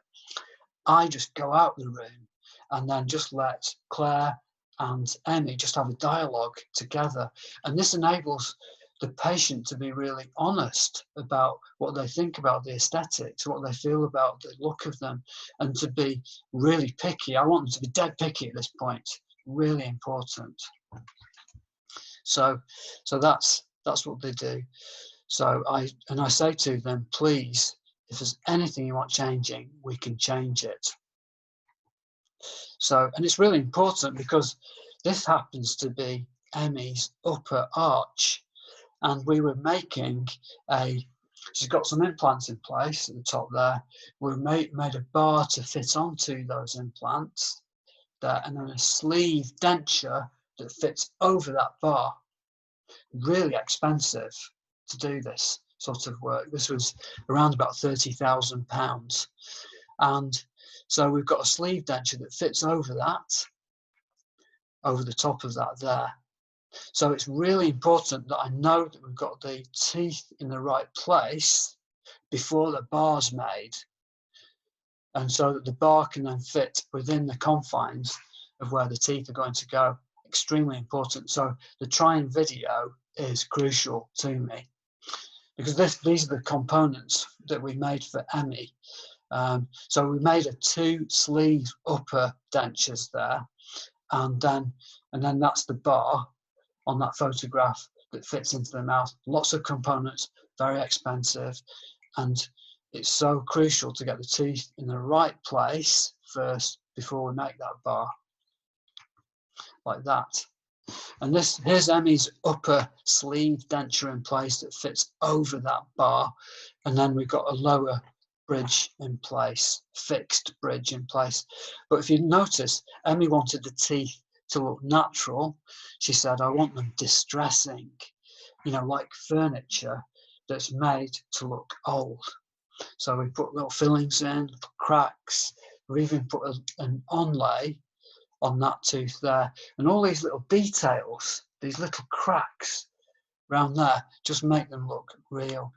I just go out the room and then just let Claire and Emmy just have a dialogue together. And this enables the patient to be really honest about what they think about the aesthetics, what they feel about the look of them, and to be really picky. I want them to be dead picky at this point. Really important. So that's what they do. So I say to them, please, if there's anything you want changing, we can change it. So, and it's really important because this happens to be Emmy's upper arch, and we were making she's got some implants in place at the top there. We made a bar to fit onto those implants there, and then a sleeve denture that fits over that bar. Really expensive to do this sort of work. This was around about £30,000. And so we've got a sleeve denture that fits over that, over the top of that there. So it's really important that I know that we've got the teeth in the right place before the bar's made, and so that the bar can then fit within the confines of where the teeth are going to go. Extremely important. So the try-in video is crucial to me because these are the components that we made for Emmy. So we made a 2 sleeve upper dentures there, and then that's the bar on that photograph that fits into the mouth. Lots of components, very expensive, and it's so crucial to get the teeth in the right place first before we make that bar, like that. And here's Emmy's upper sleeve denture in place that fits over that bar. And then we've got a lower bridge in place, fixed bridge in place. But if you notice, Emmy wanted the teeth to look natural. She said, I want them distressing, you know, like furniture that's made to look old. So we put little fillings in, little cracks. We even put an onlay on that tooth there. And all these little details, these little cracks around there, just make them look real.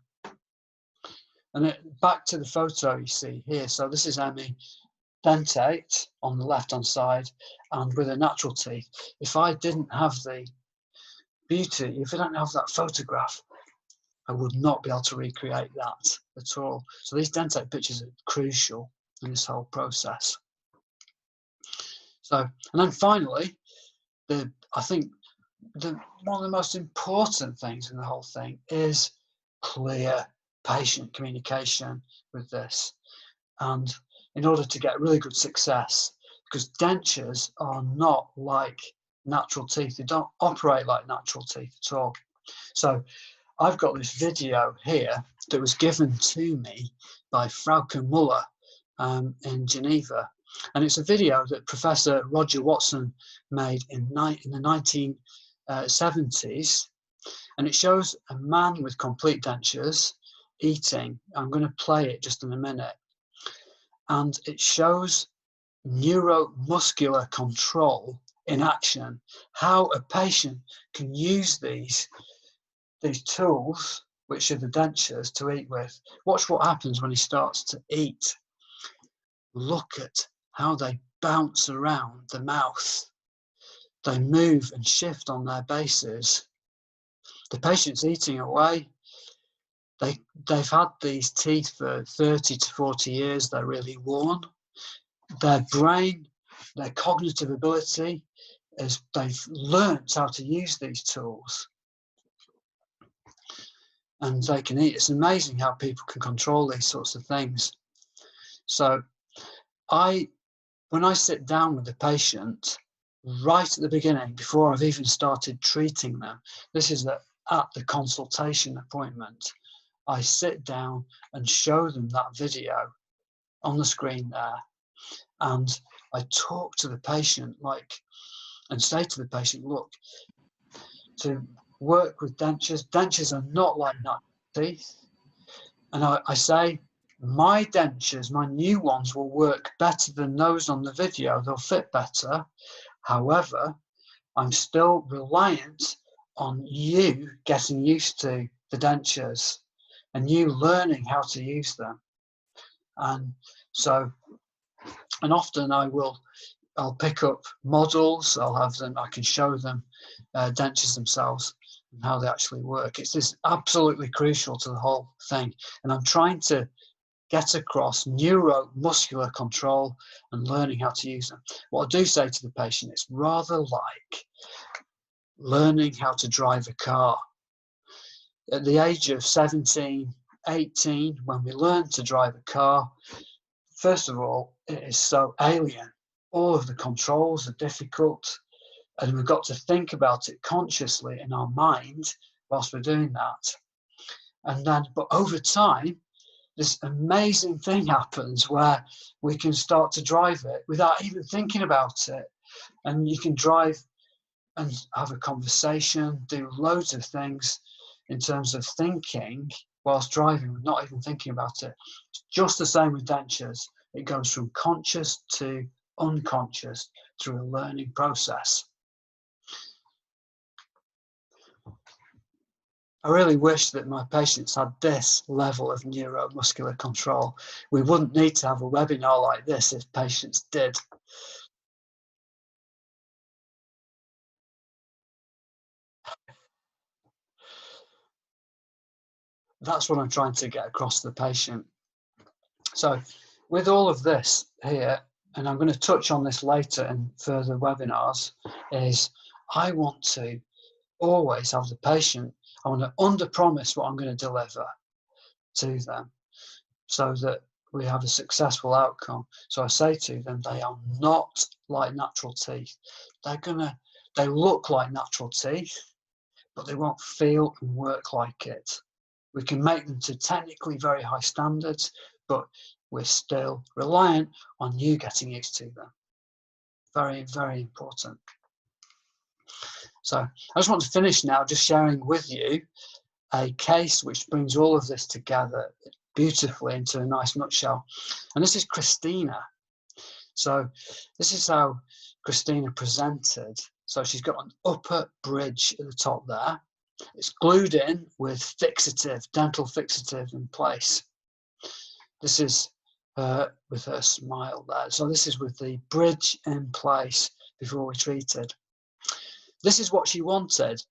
And back to the photo you see here. So this is Emmy dentate on the left-hand side and with her natural teeth. If I didn't have the beauty, if I don't have that photograph, I would not be able to recreate that at all. So these dentate pictures are crucial in this whole process. So, and then finally, I think one of the most important things in the whole thing is clear patient communication with this. And in order to get really good success, because dentures are not like natural teeth, they don't operate like natural teeth at all. So I've got this video here that was given to me by Frauke Muller in Geneva. And it's a video that Professor Roger Watson made in the 1970s. And it shows a man with complete dentures eating. I'm going to play it just in a minute. And it shows neuromuscular control in action, how a patient can use these tools, which are the dentures, to eat with. Watch what happens when he starts to eat. Look at how they bounce around the mouth. They move and shift on their bases. The patient's eating away. They've had these teeth for 30 to 40 years. They're really worn. Their brain, their cognitive ability, is they've learnt how to use these tools. And they can eat. It's amazing how people can control these sorts of things. So when I sit down with the patient, right at the beginning, before I've even started treating them, this is at the consultation appointment, I sit down and show them that video on the screen there. And I talk to the patient and say to the patient, look, to work with dentures are not like natural teeth. And I say, my dentures, my new ones, will work better than those on the video. They'll fit better. However, I'm still reliant on you getting used to the dentures and you learning how to use them. And so, and often I'll pick up models, I'll have them, I can show them dentures themselves and how they actually work. It's just absolutely crucial to the whole thing. And I'm trying to get across neuromuscular control and learning how to use them. What I do say to the patient, it's rather like learning how to drive a car. At the age of 17, 18, when we learn to drive a car, first of all, it is so alien. All of the controls are difficult, and we've got to think about it consciously in our mind whilst we're doing that. And then, but over time, this amazing thing happens where we can start to drive it without even thinking about it. And you can drive and have a conversation, do loads of things in terms of thinking whilst driving, not even thinking about it. It's just the same with dentures. It goes from conscious to unconscious through a learning process. I really wish that my patients had this level of neuromuscular control. We wouldn't need to have a webinar like this if patients did. That's what I'm trying to get across to the patient. So with all of this here, and I'm going to touch on this later in further webinars, is I want to always have the patient, I want to under-promise what I'm going to deliver to them so that we have a successful outcome. So I say to them, they are not like natural teeth. They're going to They look like natural teeth, but they won't feel and work like it. We can make them to technically very high standards, but we're still reliant on you getting used to them. Very, very important. So I just want to finish now just sharing with you a case which brings all of this together beautifully into a nice nutshell. And this is Christina. So this is how Christina presented. So she's got an upper bridge at the top there. It's glued in with fixative, dental fixative in place. This is with her smile there. So this is with the bridge in place before we treated. This is what she wanted.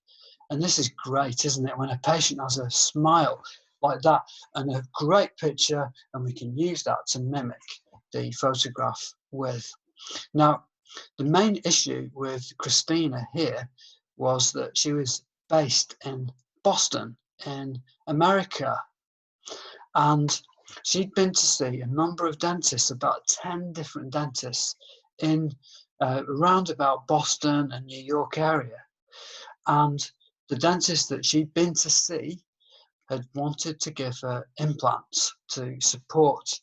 And this is great, isn't it? When a patient has a smile like that and a great picture, and we can use that to mimic the photograph with. Now, the main issue with Christina here was that she was based in Boston, in America. And she'd been to see a number of dentists, about 10 different dentists in around about Boston and New York area. And the dentist that she'd been to see had wanted to give her implants to support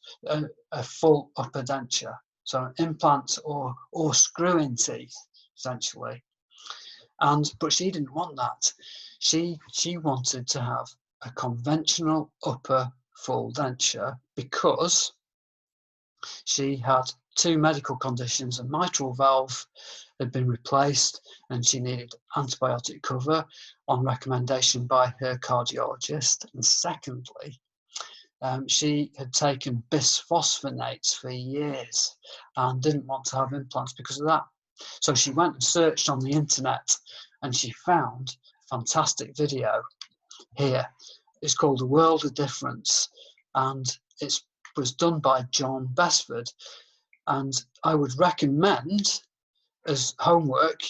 a full upper denture. So implants or screw-in teeth, essentially. But she didn't want that. She wanted to have a conventional upper full denture because she had 2 medical conditions. A mitral valve had been replaced and she needed antibiotic cover on recommendation by her cardiologist. And secondly, she had taken bisphosphonates for years and didn't want to have implants because of that. So she went and searched on the internet and she found a fantastic video here. It's called The World of Difference, and it was done by John Besford. And I would recommend as homework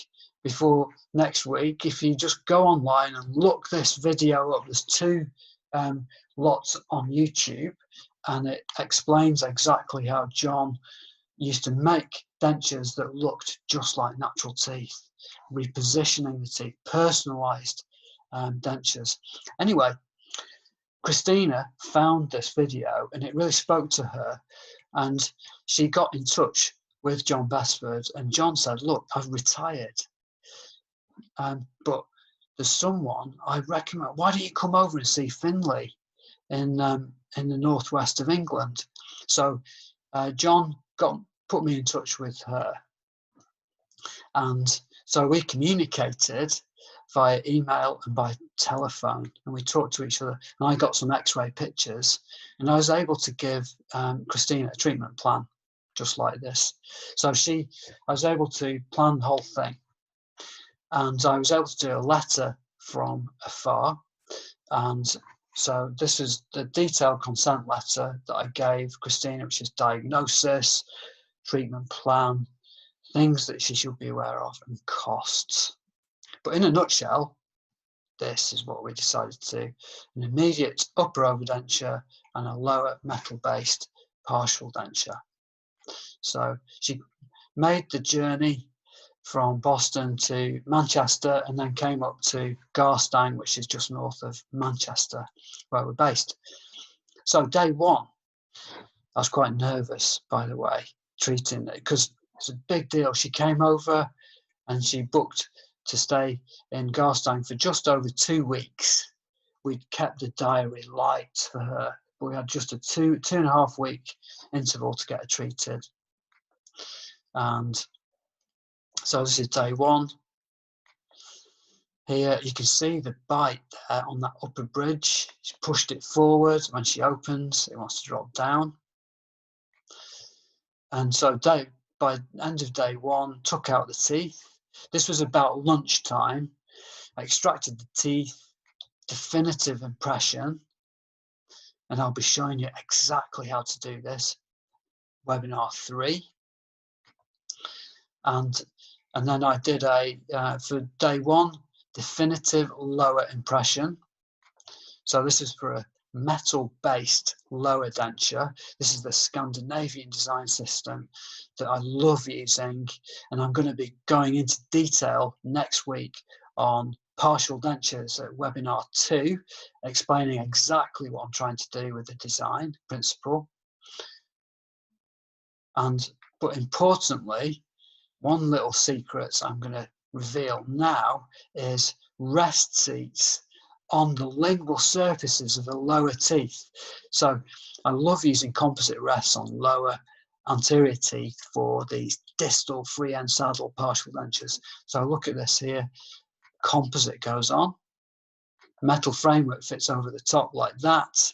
before next week, if you just go online and look this video up. There's 2 lots on YouTube, and it explains exactly how John used to make dentures that looked just like natural teeth, repositioning the teeth, personalized dentures. Anyway, Christina found this video and it really spoke to her, and she got in touch with John Besford, and John said, look, I've retired, but there's someone I recommend. Why don't you come over and see Finlay in the northwest of England? So John put me in touch with her, and so we communicated via email and by telephone, and we talked to each other, and I got some x-ray pictures, and I was able to give Christina a treatment plan just like this. So I was able to plan the whole thing, and I was able to do a letter from afar. And so this is the detailed consent letter that I gave Christina, which is diagnosis, treatment plan, things that she should be aware of, and costs. But in a nutshell, this is what we decided to do: an immediate upper overdenture and a lower metal-based partial denture. So she made the journey from Boston to Manchester and then came up to Garstang, which is just north of Manchester, where we're based. So day 1, I was quite nervous, by the way, treating it, because it's a big deal. She came over and she booked to stay in Garstang for just over 2 weeks. We'd kept the diary light for her, but we had just a 2.5 week interval to get her treated. And so this is day 1. Here you can see the bite there on that upper bridge. She pushed it forward. When she opens, it wants to drop down. And so by the end of day 1, took out the teeth. This was about lunchtime. I extracted the teeth, definitive impression, and I'll be showing you exactly how to do this. Webinar 3. And then I did for day 1, definitive lower impression. So this is for a metal-based lower denture. This is the Scandinavian design system that I love using, and I'm going to be going into detail next week on partial dentures at webinar 2, explaining exactly what I'm trying to do with the design principle. But importantly, one little secret I'm going to reveal now is rest seats on the lingual surfaces of the lower teeth. So I love using composite rests on lower anterior teeth for these distal free end saddle partial dentures. So look at this here, composite goes on, metal framework fits over the top like that,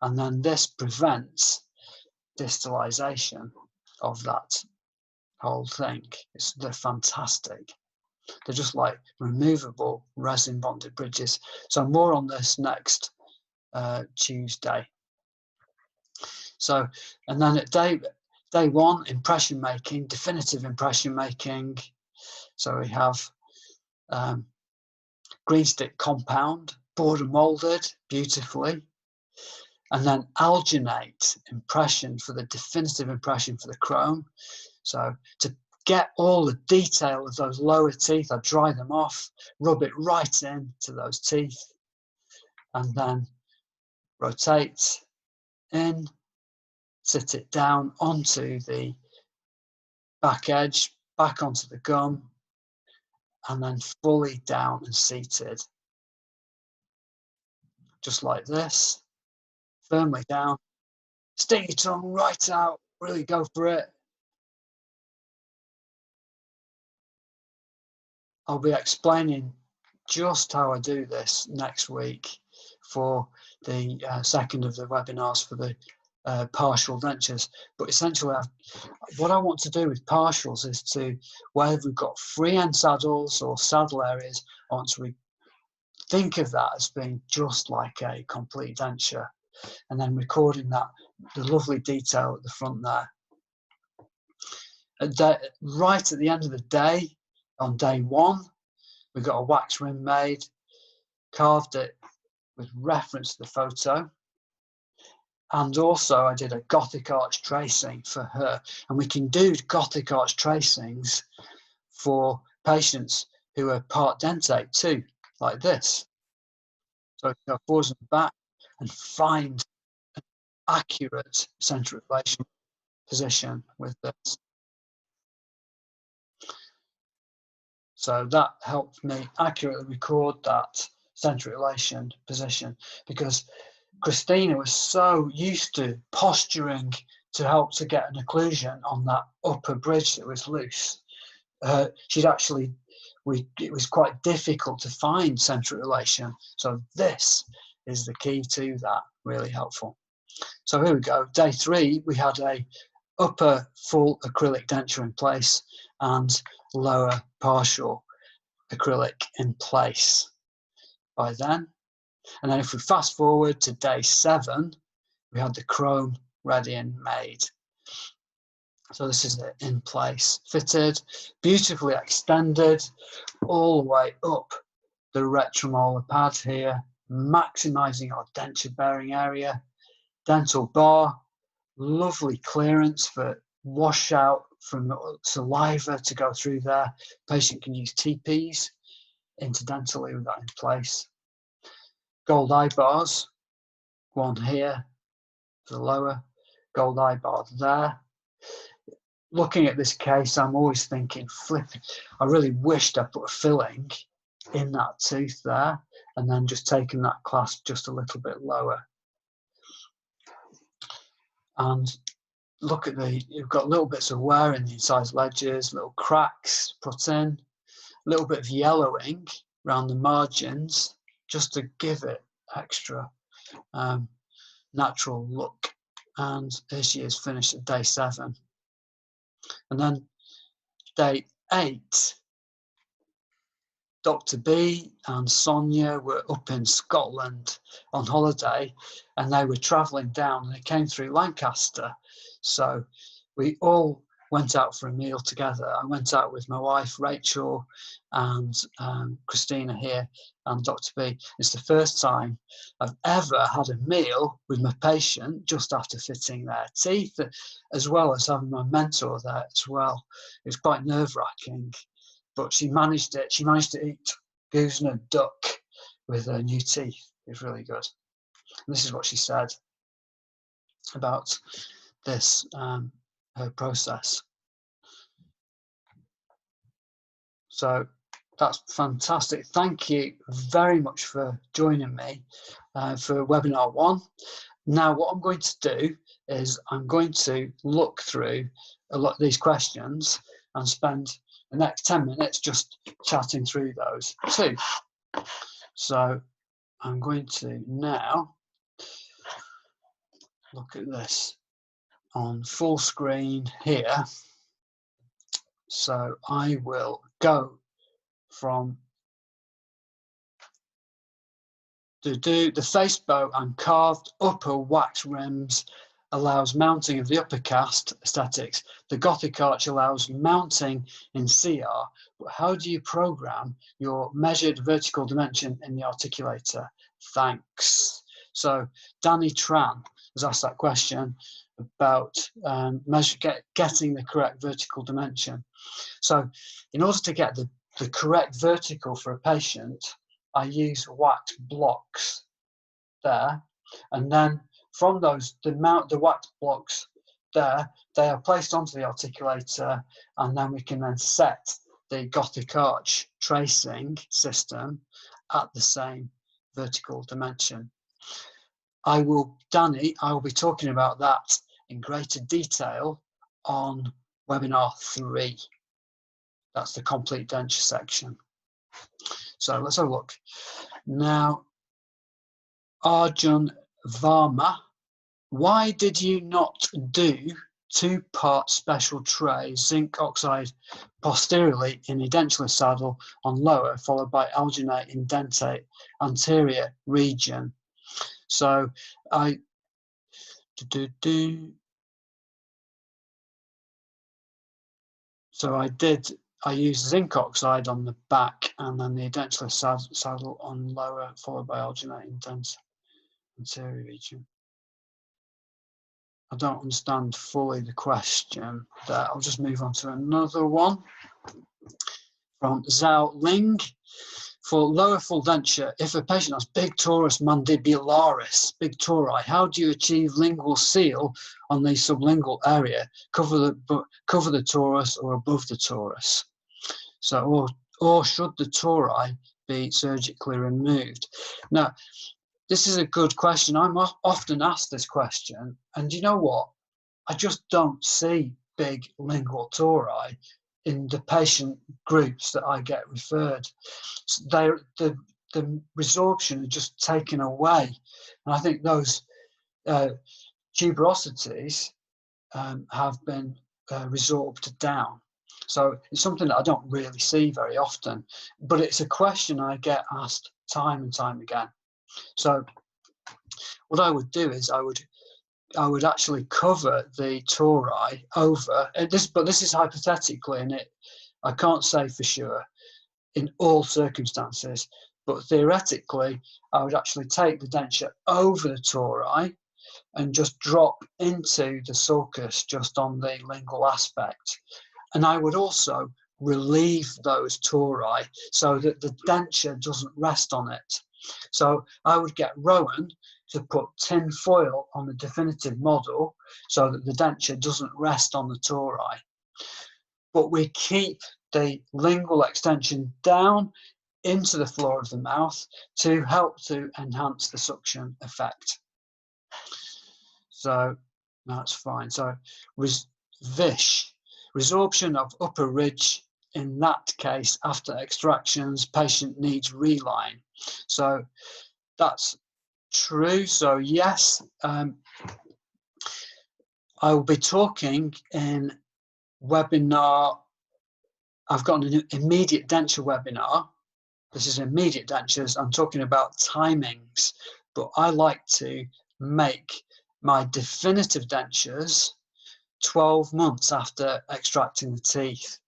and then this prevents distalization of that whole thing. They're fantastic. They're just like removable resin bonded bridges. So more on this next Tuesday. So, and then at day 1, impression making, definitive impression making. So we have green stick compound, border molded beautifully, and then alginate impression for the definitive impression for the chrome. So to get all the detail of those lower teeth, I dry them off, rub it right into those teeth, and then rotate in, sit it down onto the back edge, back onto the gum, and then fully down and seated. Just like this, firmly down. Stick your tongue right out, really go for it. I'll be explaining just how I do this next week for the second of the webinars for the partial dentures. But essentially, what I want to do with partials is to, where we've got free end saddles or saddle areas, I want to think of that as being just like a complete denture, and then recording that, the lovely detail at the front there. Right at the end of the day, on day 1, we got a wax rim made, carved it with reference to the photo, and also I did a Gothic arch tracing for her. And we can do Gothic arch tracings for patients who are part dentate too, like this. So I can go forwards and back and find an accurate central relation position with this. So that helped me accurately record that central relation position, because Christina was so used to posturing to help to get an occlusion on that upper bridge that was loose. It was quite difficult to find central relation. So this is the key to that, really helpful. So here we go. Day 3, we had a upper full acrylic denture in place and lower partial acrylic in place by then. And then if we fast forward to day 7, we had the chrome ready and made. So this is it in place, fitted, beautifully extended all the way up the retromolar pad here, maximizing our denture bearing area, dental bar, lovely clearance for washout from saliva to go through there. Patient can use TPs interdentally with that in place. Gold eye bars, one here for the lower, gold eye bar there. Looking at this case, I'm always thinking, flipping, I really wished I put a filling in that tooth there and then just taken that clasp just a little bit lower. And look at you've got little bits of wear in the incised ledges, little cracks put in, a little bit of yellowing around the margins just to give it extra natural look. And here she is finished at day 7. And then day 8, Dr. B and Sonia were up in Scotland on holiday, and they were travelling down and they came through Lancaster. So we all went out for a meal together. I went out with my wife, Rachel, and Christina here, and Dr. B. It's the first time I've ever had a meal with my patient just after fitting their teeth, as well as having my mentor there as well. It was quite nerve-wracking, but she managed it. She managed to eat goose and a duck with her new teeth. It was really good. And this is what she said about this, her process. So that's fantastic. Thank you very much for joining me for webinar 1. Now, what I'm going to do is I'm going to look through a lot of these questions and spend the next 10 minutes just chatting through those too. So I'm going to now look at this on full screen here. So I will go from the face bow and carved upper wax rims allows mounting of the upper cast aesthetics. The Gothic arch allows mounting in CR, but how do you program your measured vertical dimension in the articulator? Thanks. So Danny Tran has asked that question about getting the correct vertical dimension. So in order to get the correct vertical for a patient, I use wax blocks there, and then from those, the wax blocks there, they are placed onto the articulator, and then we can then set the Gothic arch tracing system at the same vertical dimension. Danny, I will be talking about that in greater detail on webinar 3. That's the complete denture section. So let's have a look. Now, Arjun Varma, why did you not do 2-part special tray zinc oxide posteriorly in a dentulous saddle on lower, followed by alginate in dentate anterior region? So I used zinc oxide on the back and then the dentulous saddle on lower, followed by alginate in dentate anterior region. I don't understand fully the question there. I'll just move on to another one from Zhao Ling. For lower full denture, if a patient has big torus mandibularis, big tori, how do you achieve lingual seal on the sublingual area? Cover the torus or above the torus? So, or should the tori be surgically removed? Now, this is a good question. I'm often asked this question, and you know what? I just don't see big lingual tori in the patient groups that I get referred. So the resorption are just taken away, and I think those tuberosities have been resorbed down. So it's something that I don't really see very often, but it's a question I get asked time and time again. So what I would do is I would actually cover the tori over but this is hypothetically, and I can't say for sure in all circumstances, but theoretically I would actually take the denture over the tori and just drop into the sulcus just on the lingual aspect, and I would also relieve those tori so that the denture doesn't rest on it. So I would get Rowan to put tin foil on the definitive model so that the denture doesn't rest on the tori. But we keep the lingual extension down into the floor of the mouth to help to enhance the suction effect. So that's fine. So Vish, resorption of upper ridge, in that case, after extractions, patient needs reline. So that's true. So yes, I will be talking in webinar. I've got an immediate denture webinar. This is immediate dentures. I'm talking about timings, but I like to make my definitive dentures 12 months after extracting the teeth,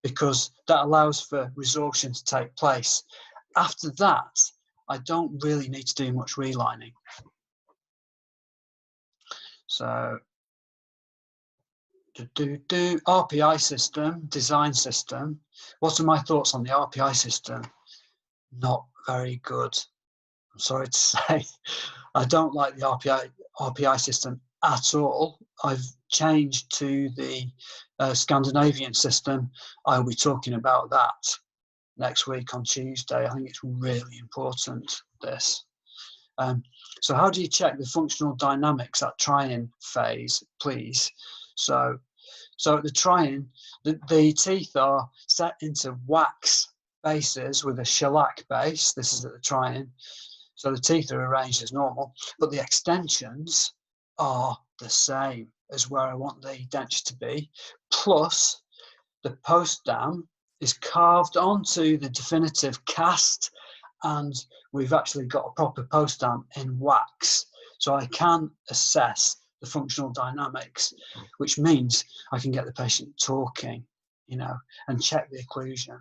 because that allows for resorption to take place. After that, I don't really need to do much relining. So, RPI system, design system. What are my thoughts on the RPI system? Not very good. I'm sorry to say. I don't like the RPI system at all. I've changed to the Scandinavian system. I'll be talking about that next week on Tuesday. I think it's really important, this. So how do you check the functional dynamics at try-in phase, please? So at the try-in, the teeth are set into wax bases with a shellac base. This is at the try-in. So the teeth are arranged as normal, but the extensions are the same as where I want the denture to be. Plus, the post dam is carved onto the definitive cast, and we've actually got a proper post dam in wax. So I can assess the functional dynamics, which means I can get the patient talking, you know, and check the occlusion.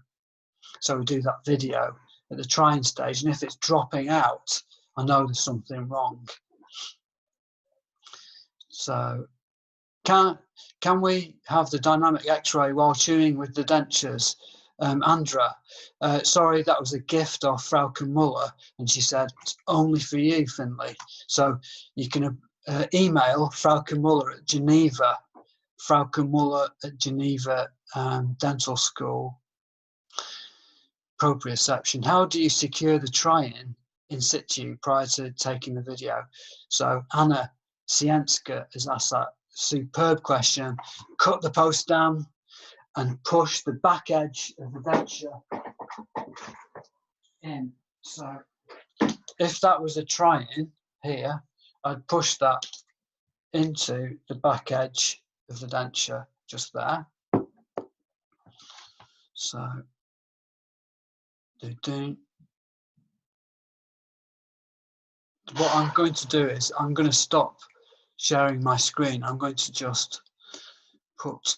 So we do that video at the trying stage, and if it's dropping out, I know there's something wrong. So can we have the dynamic x-ray while chewing with the dentures? Andra, sorry, that was a gift off Frauke Muller, and she said it's only for you, Finlay. So you can email Frauke Muller at Geneva, Frauke Muller at Geneva Dental School. Proprioception. How do you secure the try-in situ prior to taking the video? So Anna Sienska has asked that superb question. Cut the post dam and push the back edge of the denture in. So if that was a try-in here, I'd push that into the back edge of the denture just there. So what I'm going to do is I'm going to stop sharing my screen. I'm going to just put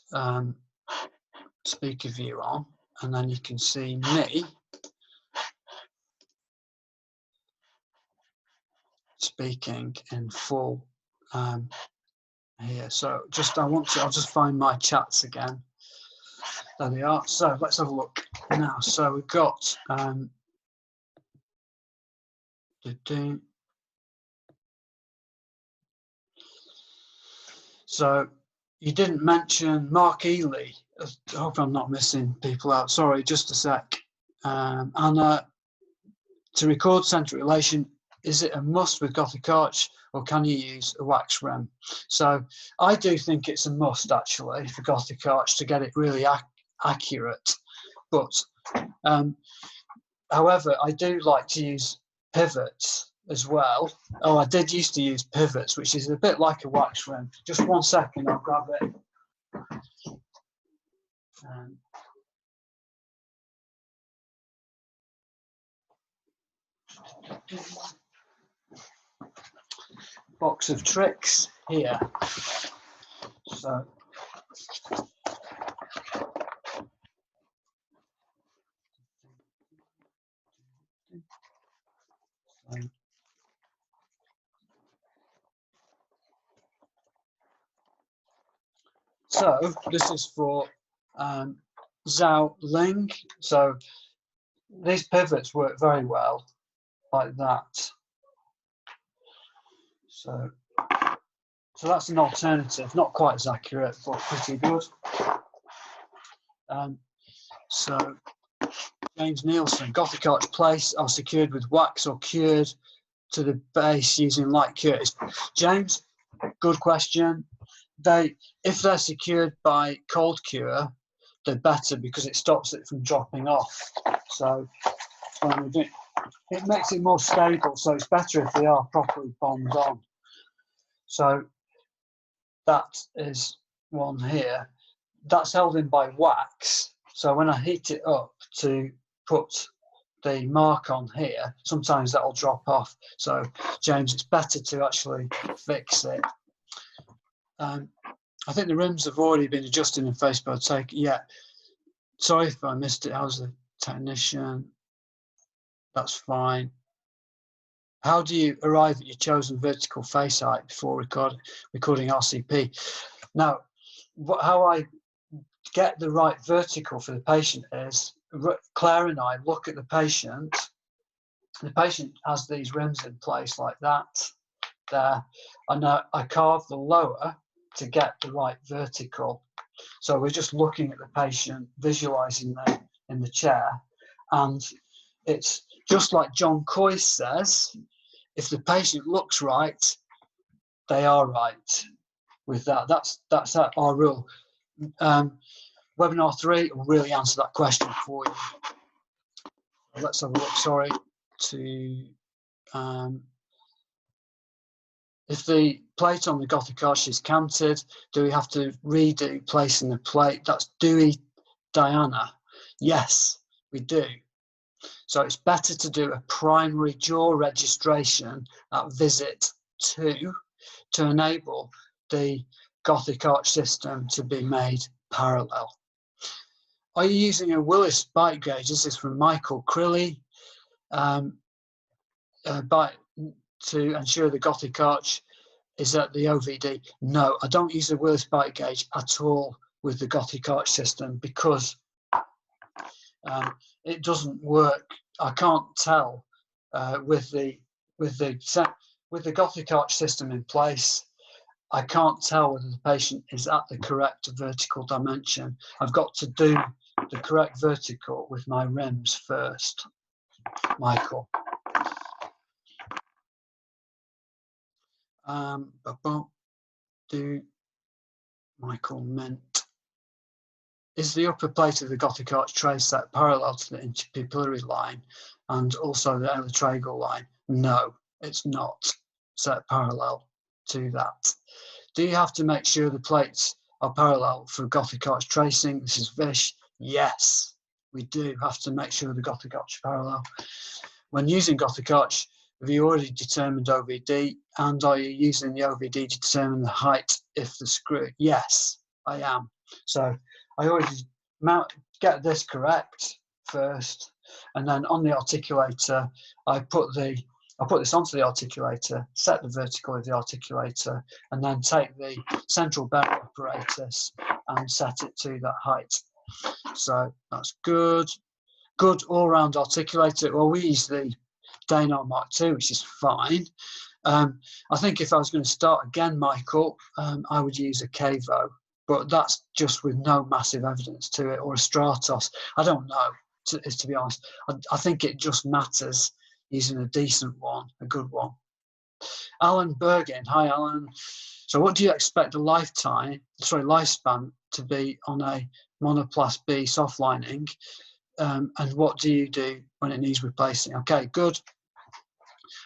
speaker view on, and then you can see me speaking in full here. So I'll just find my chats again. There they are. So let's have a look now. So we've got so you didn't mention Mark Ely. I hope I'm not missing people out. Sorry, just a sec. Anna, to record centre relation, is it a must with Gothic arch, or can you use a wax rem? So I do think it's a must, actually, for Gothic arch to get it really accurate. But however, I do like to use pivots as well. Oh, I did used to use pivots, which is a bit like a wax rem. Just 1 second, I'll grab it. Box of tricks here. So this is for Zhao Ling. So these pivots work very well like that. So that's an alternative, not quite as accurate, but pretty good. So James Nielsen, Gothic arch place are secured with wax or cured to the base using light cures. James, good question. If they're secured by cold cure, they're better because it stops it from dropping off. So it makes it more stable, so it's better if they are properly bombed on. So that is one here. That's held in by wax. So when I heat it up to put the mark on here, sometimes that'll drop off. So James, it's better to actually fix it. I think the rims have already been adjusted in Facebook. Take yeah. Sorry if I missed it. How's the technician? That's fine. How do you arrive at your chosen vertical face height before recording RCP? Now, how I get the right vertical for the patient is Claire and I look at the patient. The patient has these rims in place like that there, and I carve the lower to get the right vertical. So we're just looking at the patient, visualizing them in the chair, and it's just like John Coy says, if the patient looks right, they are right with that. That's our rule. Webinar 3 will really answer that question for you. Let's have a look, sorry, to if the plate on the Gothic arch is canted, do we have to redo placing the plate? That's Dewey Diana. Yes, we do. So it's better to do a primary jaw registration at visit 2 to enable the Gothic arch system to be made parallel. Are you using a Willis bite gauge? This is from Michael Crilly. To ensure the Gothic arch is at the OVD. No, I don't use a Willis bite gauge at all with the Gothic arch system because it doesn't work. I can't tell with the Gothic arch system in place. I can't tell whether the patient is at the correct vertical dimension. I've got to do the correct vertical with my rims first, Michael. Do Michael meant, is the upper plate of the Gothic arch tray set parallel to the interpupillary line and also the elytragal line? No, it's not set parallel to that. Do you have to make sure the plates are parallel for Gothic arch tracing? This is Vish. Yes, we do have to make sure the Gothic arch is parallel. When using Gothic arch, have you already determined OVD, and are you using the OVD to determine the height if the screw? Yes, I am. So I always get this correct first, and then on the articulator, I put this onto the articulator, set the vertical of the articulator, and then take the central bearing apparatus and set it to that height. So that's good. Good all-round articulator. Well, we use the Danar Mark II, which is fine. I think if I was going to start again, Michael, I would use a Cavo, but that's just with no massive evidence to it, or a Stratos. I don't know, to be honest. I think it just matters using a decent one, a good one. Alan Bergen, hi Alan. So what do you expect the lifespan to be on a Monoplast B soft lining? And what do you do when it needs replacing? Okay, good.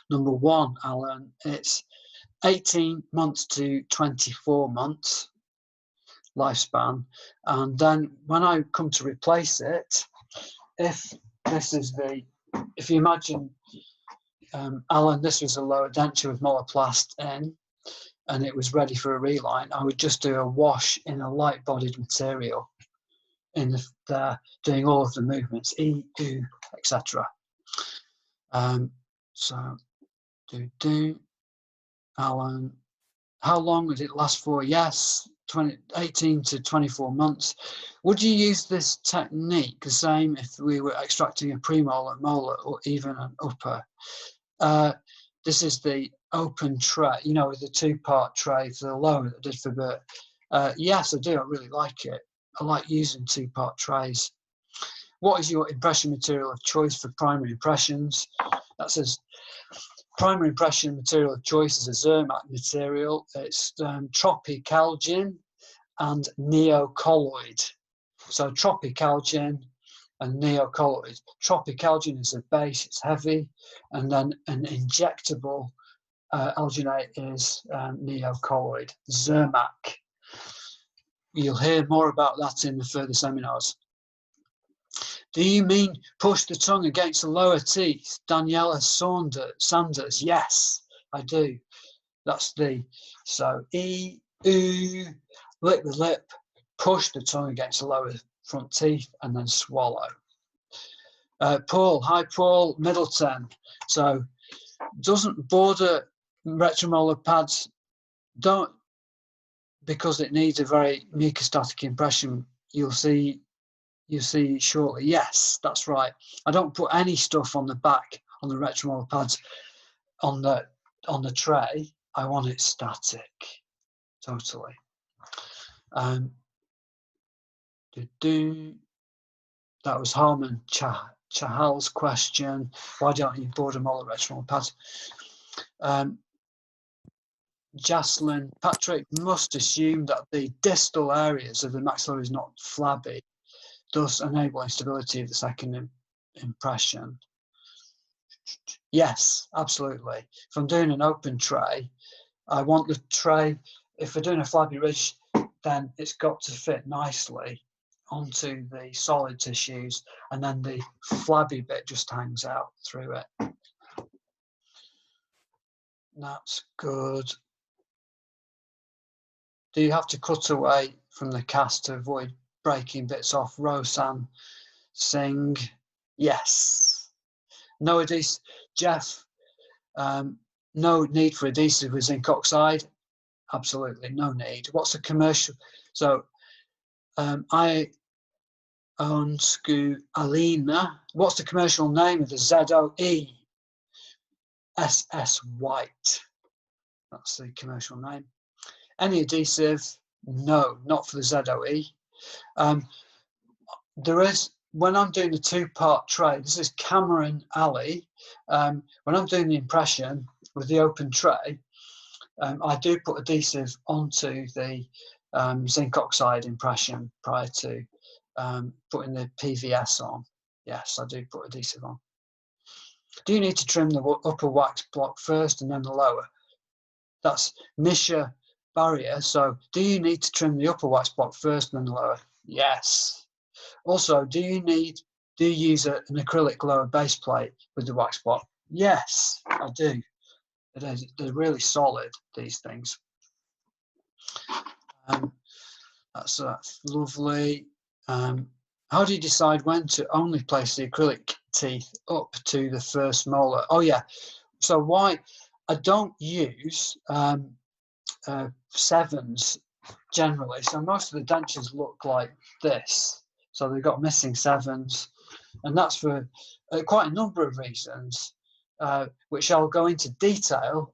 Number one, Alan, it's 18 months to 24 months lifespan. And then when I come to replace it, if you imagine, Alan, this was a lower denture with Monoplast in, and it was ready for a reline, I would just do a wash in a light-bodied material in doing all of the movements, E, U, etc. So, Alan, how long would it last for? Yes, 18 to 24 months. Would you use this technique the same if we were extracting a premolar, molar, or even an upper? This is the open tray, you know, with the two-part tray for the lower that I did for Bert. Yes, I do. I really like it. I like using two-part trays. What is your impression material of choice for primary impressions? That says primary impression material of choice is a Zermatt material. It's tropicalgin and neocolloid. So tropicalgin and neocolloid. Tropicalgin is a base, it's heavy, and then an injectable alginate is neocolloid, Zermatt. You'll hear more about that in the further seminars. Do you mean push the tongue against the lower teeth? Daniela Sanders, yes, I do. That's so E, U, lick the lip, push the tongue against the lower front teeth, and then swallow. Paul, hi Paul, Middleton. So doesn't border retromolar pads, don't, because it needs a very mucostatic impression. You'll see shortly. Yes, that's right. I don't put any stuff on the back on the retromolar pads on the tray. I want it static, totally. That was Harman Chahal's question. Why don't you border molar retromolar pads? Jocelyn, Patrick must assume that the distal areas of the maxilla is not flabby, thus enabling stability of the second impression. Yes, absolutely. If I'm doing an open tray, I want the tray, if we're doing a flabby ridge, then it's got to fit nicely onto the solid tissues, and then the flabby bit just hangs out through it. That's good. Do you have to cut away from the cast to avoid breaking bits off? Rosan Singh, yes. No adhesive, Jeff, no need for adhesive with zinc oxide. Absolutely no need. What's the commercial? So I own Scu Alina. What's the commercial name of the ZOE SS White? That's the commercial name. Any adhesive? No, not for the ZOE. There is, when I'm doing the two-part tray, this is Cameron Alley. When I'm doing the impression with the open tray, I do put adhesive onto the zinc oxide impression prior to putting the PVS on. Yes, I do put adhesive on. Do you need to trim the upper wax block first and then the lower? That's Nisha Barrier. So do you need to trim the upper wax block first and then the lower? Yes. Also, do you use an acrylic lower base plate with the wax block? Yes, I do. They're really solid, these things. That's lovely. How do you decide when to only place the acrylic teeth up to the first molar? Oh yeah, so why I don't use sevens generally. So most of the dentures look like this. So they've got missing sevens, and that's for quite a number of reasons, which I'll go into detail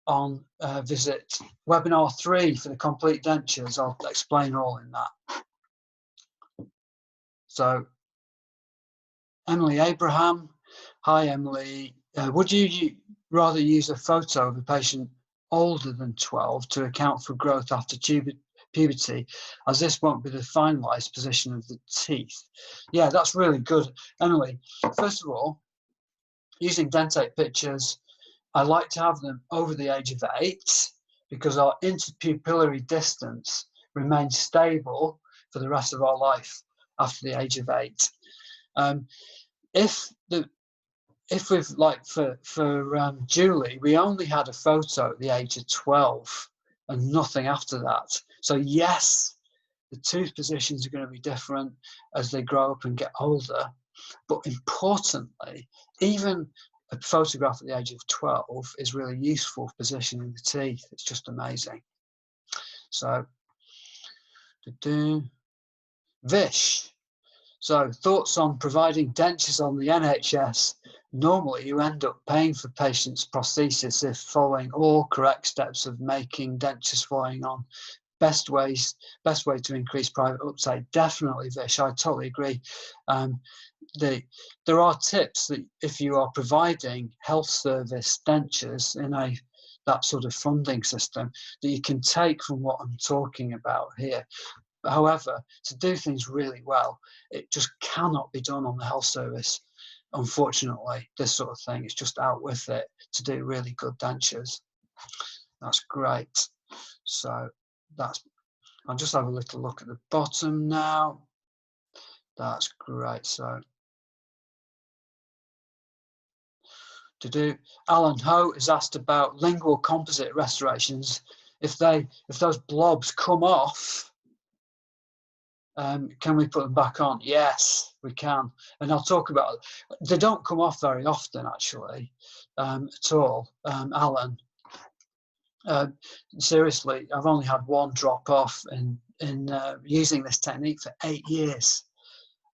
on visit webinar 3 for the complete dentures. I'll explain all in that. So Emily Abraham, hi Emily. Would you rather use a photo of a patient older than 12 to account for growth after puberty, as this won't be the finalized position of the teeth? Yeah, that's really good, Emily. First of all, using dentate pictures, I like to have them over the age of 8 because our interpupillary distance remains stable for the rest of our life after the age of 8. If we've, like for Julie, we only had a photo at the age of 12 and nothing after that. So yes, the tooth positions are going to be different as they grow up and get older. But importantly, even a photograph at the age of 12 is really useful for positioning the teeth. It's just amazing. So, Vish. So, thoughts on providing dentures on the NHS? Normally, you end up paying for patients' prosthesis if following all correct steps of making dentures following on. Best way to increase private uptake. Definitely, Vish. I totally agree. There are tips that if you are providing health service dentures in that sort of funding system that you can take from what I'm talking about here. However, to do things really well, it just cannot be done on the health service. Unfortunately, this sort of thing, it's just out with it to do really good dentures. That's great. So I'll just have a little look at the bottom now. That's great. So Alan Ho has asked about lingual composite restorations if those blobs come off, can we put them back on? Yes, we can. And I'll talk about, they don't come off very often actually, at all, Alan. Seriously, I've only had one drop off in using this technique for 8 years.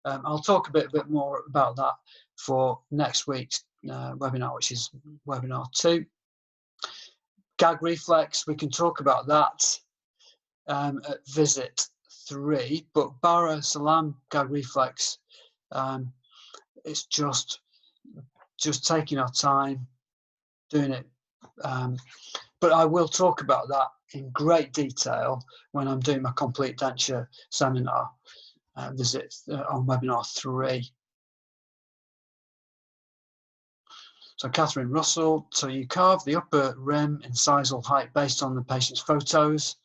I'll talk a bit more about that for next week's webinar, which is webinar 2. Gag reflex, we can talk about that at visit 3, but Bara Salam gag reflex, it's just taking our time doing it. But I will talk about that in great detail when I'm doing my complete denture seminar visit on webinar 3. So Catherine Russell, so you carve the upper rim incisal height based on the patient's photos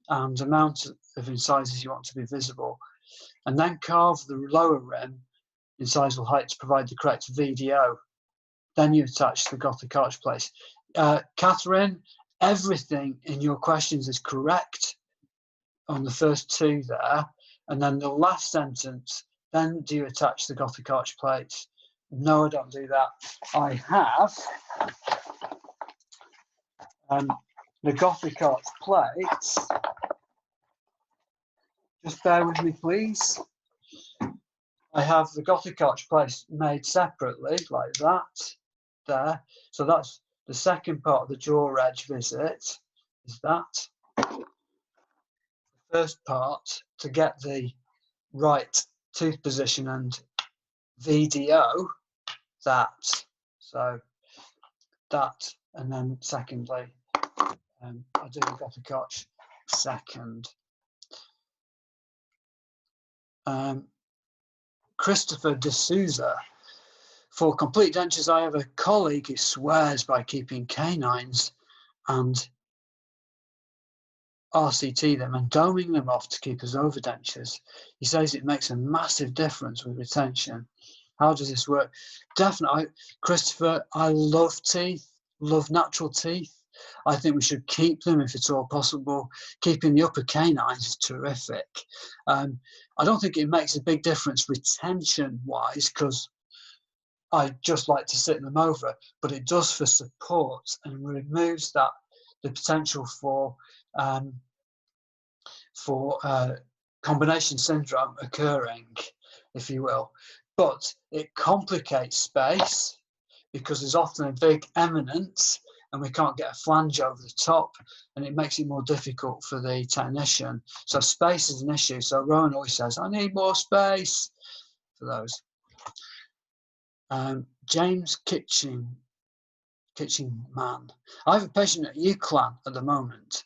and amount of incisors you want to be visible, and then carve the lower rim incisal height to provide the correct VDO. Then you attach the Gothic arch place. Catherine, everything in your questions is correct on the first 2 there, and then the last sentence, then do you attach the Gothic arch plates? No, I don't do that. I have the Gothic arch plates. Just bear with me, please. I have the Gothic arch plates made separately, like that, there. So that's the second part of the jaw edge visit, is that. The first part, to get the right tooth position and VDO, that. So that, and then secondly, I do the Gothic arch second. Christopher D'Souza, for complete dentures, I have a colleague who swears by keeping canines and RCT them and doming them off to keep us over dentures. He says it makes a massive difference with retention. How does this work? Definitely, Christopher, I love teeth, love natural teeth. I think we should keep them if it's all possible. Keeping the upper canines is terrific. I don't think it makes a big difference retention-wise, because I just like to sit them over, but it does for support and removes the potential for combination syndrome occurring, if you will. But it complicates space because there's often a big eminence and we can't get a flange over the top, and it makes it more difficult for the technician. So space is an issue. So Rowan always says, I need more space for those. James Kitchen Man. I have a patient at UCLan at the moment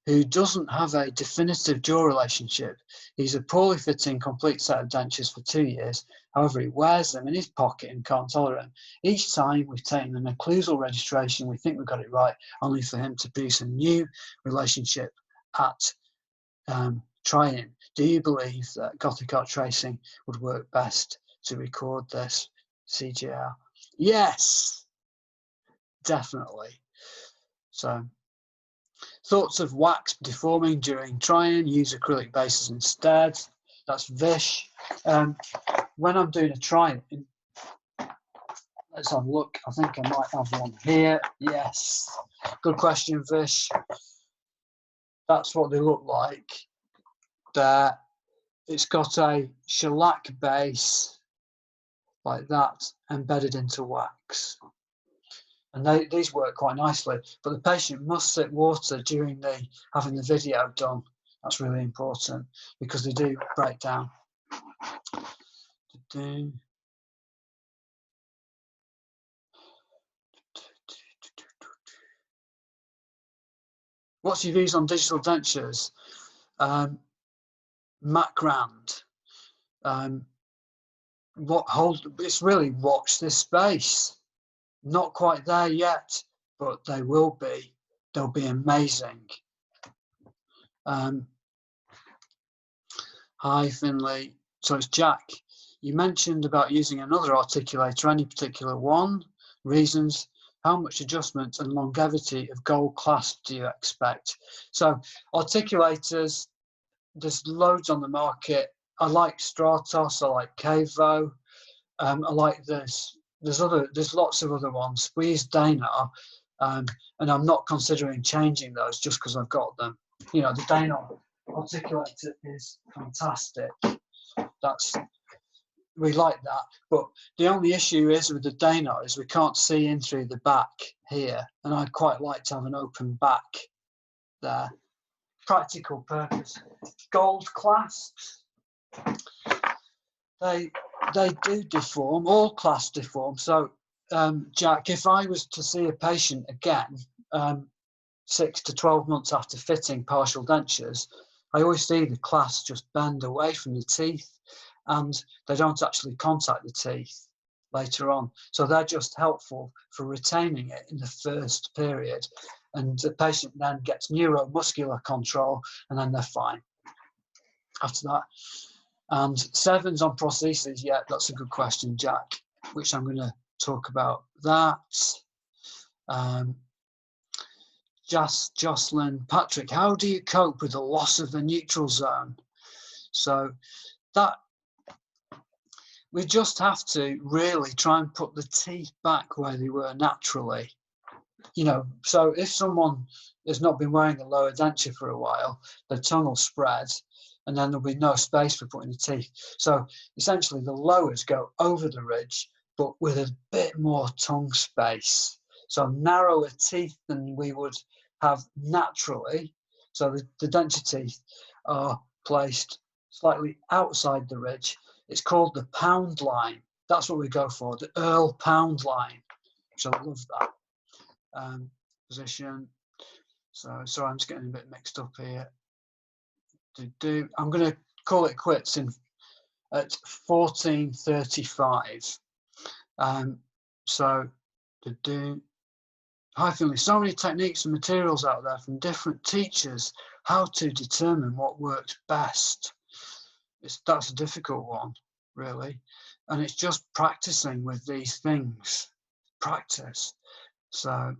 who doesn't have a definitive jaw relationship. He's a poorly fitting complete set of dentures for 2 years. However, he wears them in his pocket and can't tolerate them. Each time we've taken an occlusal registration, we think we've got it right, only for him to produce a new relationship at try-in. Do you believe that Gothic arch tracing would work best to record this CGR? Yes, definitely. So, thoughts of wax deforming during try-in, use acrylic bases instead. That's Vish. When I'm doing a try-in, let's have a look. I think I might have one here. Yes. Good question, Vish. That's what they look like. There. It's got a shellac base like that embedded into wax. And these work quite nicely, but the patient must sip water during having the video done. That's really important because they do break down. What's your views on digital dentures? Matt Grand. It's really watch this space. Not quite there yet, but they will be. They'll be amazing. Hi, Finlay. So it's Jack. You mentioned about using another articulator. Any particular one? Reasons? How much adjustment and longevity of gold clasp do you expect? So articulators, there's loads on the market. I like Stratos, I like Cavo, I like this. There's lots of other ones. We use Danar, and I'm not considering changing those just because I've got them. You know, the Danar articulator is fantastic. We like that, but the only issue is with the Danar is we can't see in through the back here, and I'd quite like to have an open back there. Practical purpose. Gold clasps, they do deform, all clasps deform. So Jack, if I was to see a patient again 6 to 12 months after fitting partial dentures, I always see the clasp just bend away from the teeth, and they don't actually contact the teeth later on. So they're just helpful for retaining it in the first period. And the patient then gets neuromuscular control, and then they're fine after that. And 7s on prostheses, yeah, that's a good question, Jack, which I'm going to talk about that. Jocelyn, Patrick, how do you cope with the loss of the neutral zone? So that we just have to really try and put the teeth back where they were naturally. You know, so if someone has not been wearing a lower denture for a while, the tongue will spread, and then there'll be no space for putting the teeth. So essentially the lowers go over the ridge, but with a bit more tongue space. So narrower teeth than we would have naturally. So the denture teeth are placed slightly outside the ridge. It's called the pound line. That's what we go for, the Earl pound line. So I love that. Position. So sorry, I'm just getting a bit mixed up here. I'm going to call it quits at 14:35. Hi Finlay, so many techniques and materials out there from different teachers. How to determine what works best? That's a difficult one, really, and it's just practicing with these things. Practice. So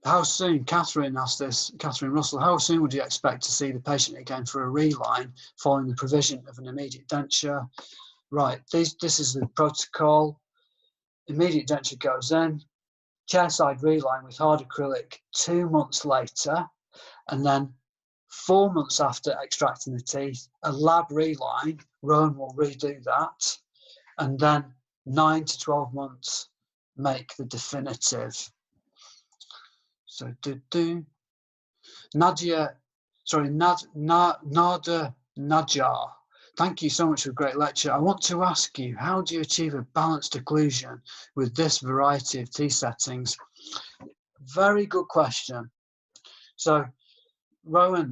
how soon, Catherine asked this, Catherine Russell, how soon would you expect to see the patient again for a reline following the provision of an immediate denture? Right, this is the protocol. Immediate denture goes in, chairside reline with hard acrylic 2 months later, and then 4 months after extracting the teeth, a lab reline. Rowan will redo that, and then 9 to 12 months make the definitive. So Nada Najar, thank you so much for a great lecture. I want to ask you, how do you achieve a balanced occlusion with this variety of teeth settings? Very good question. So Rowan,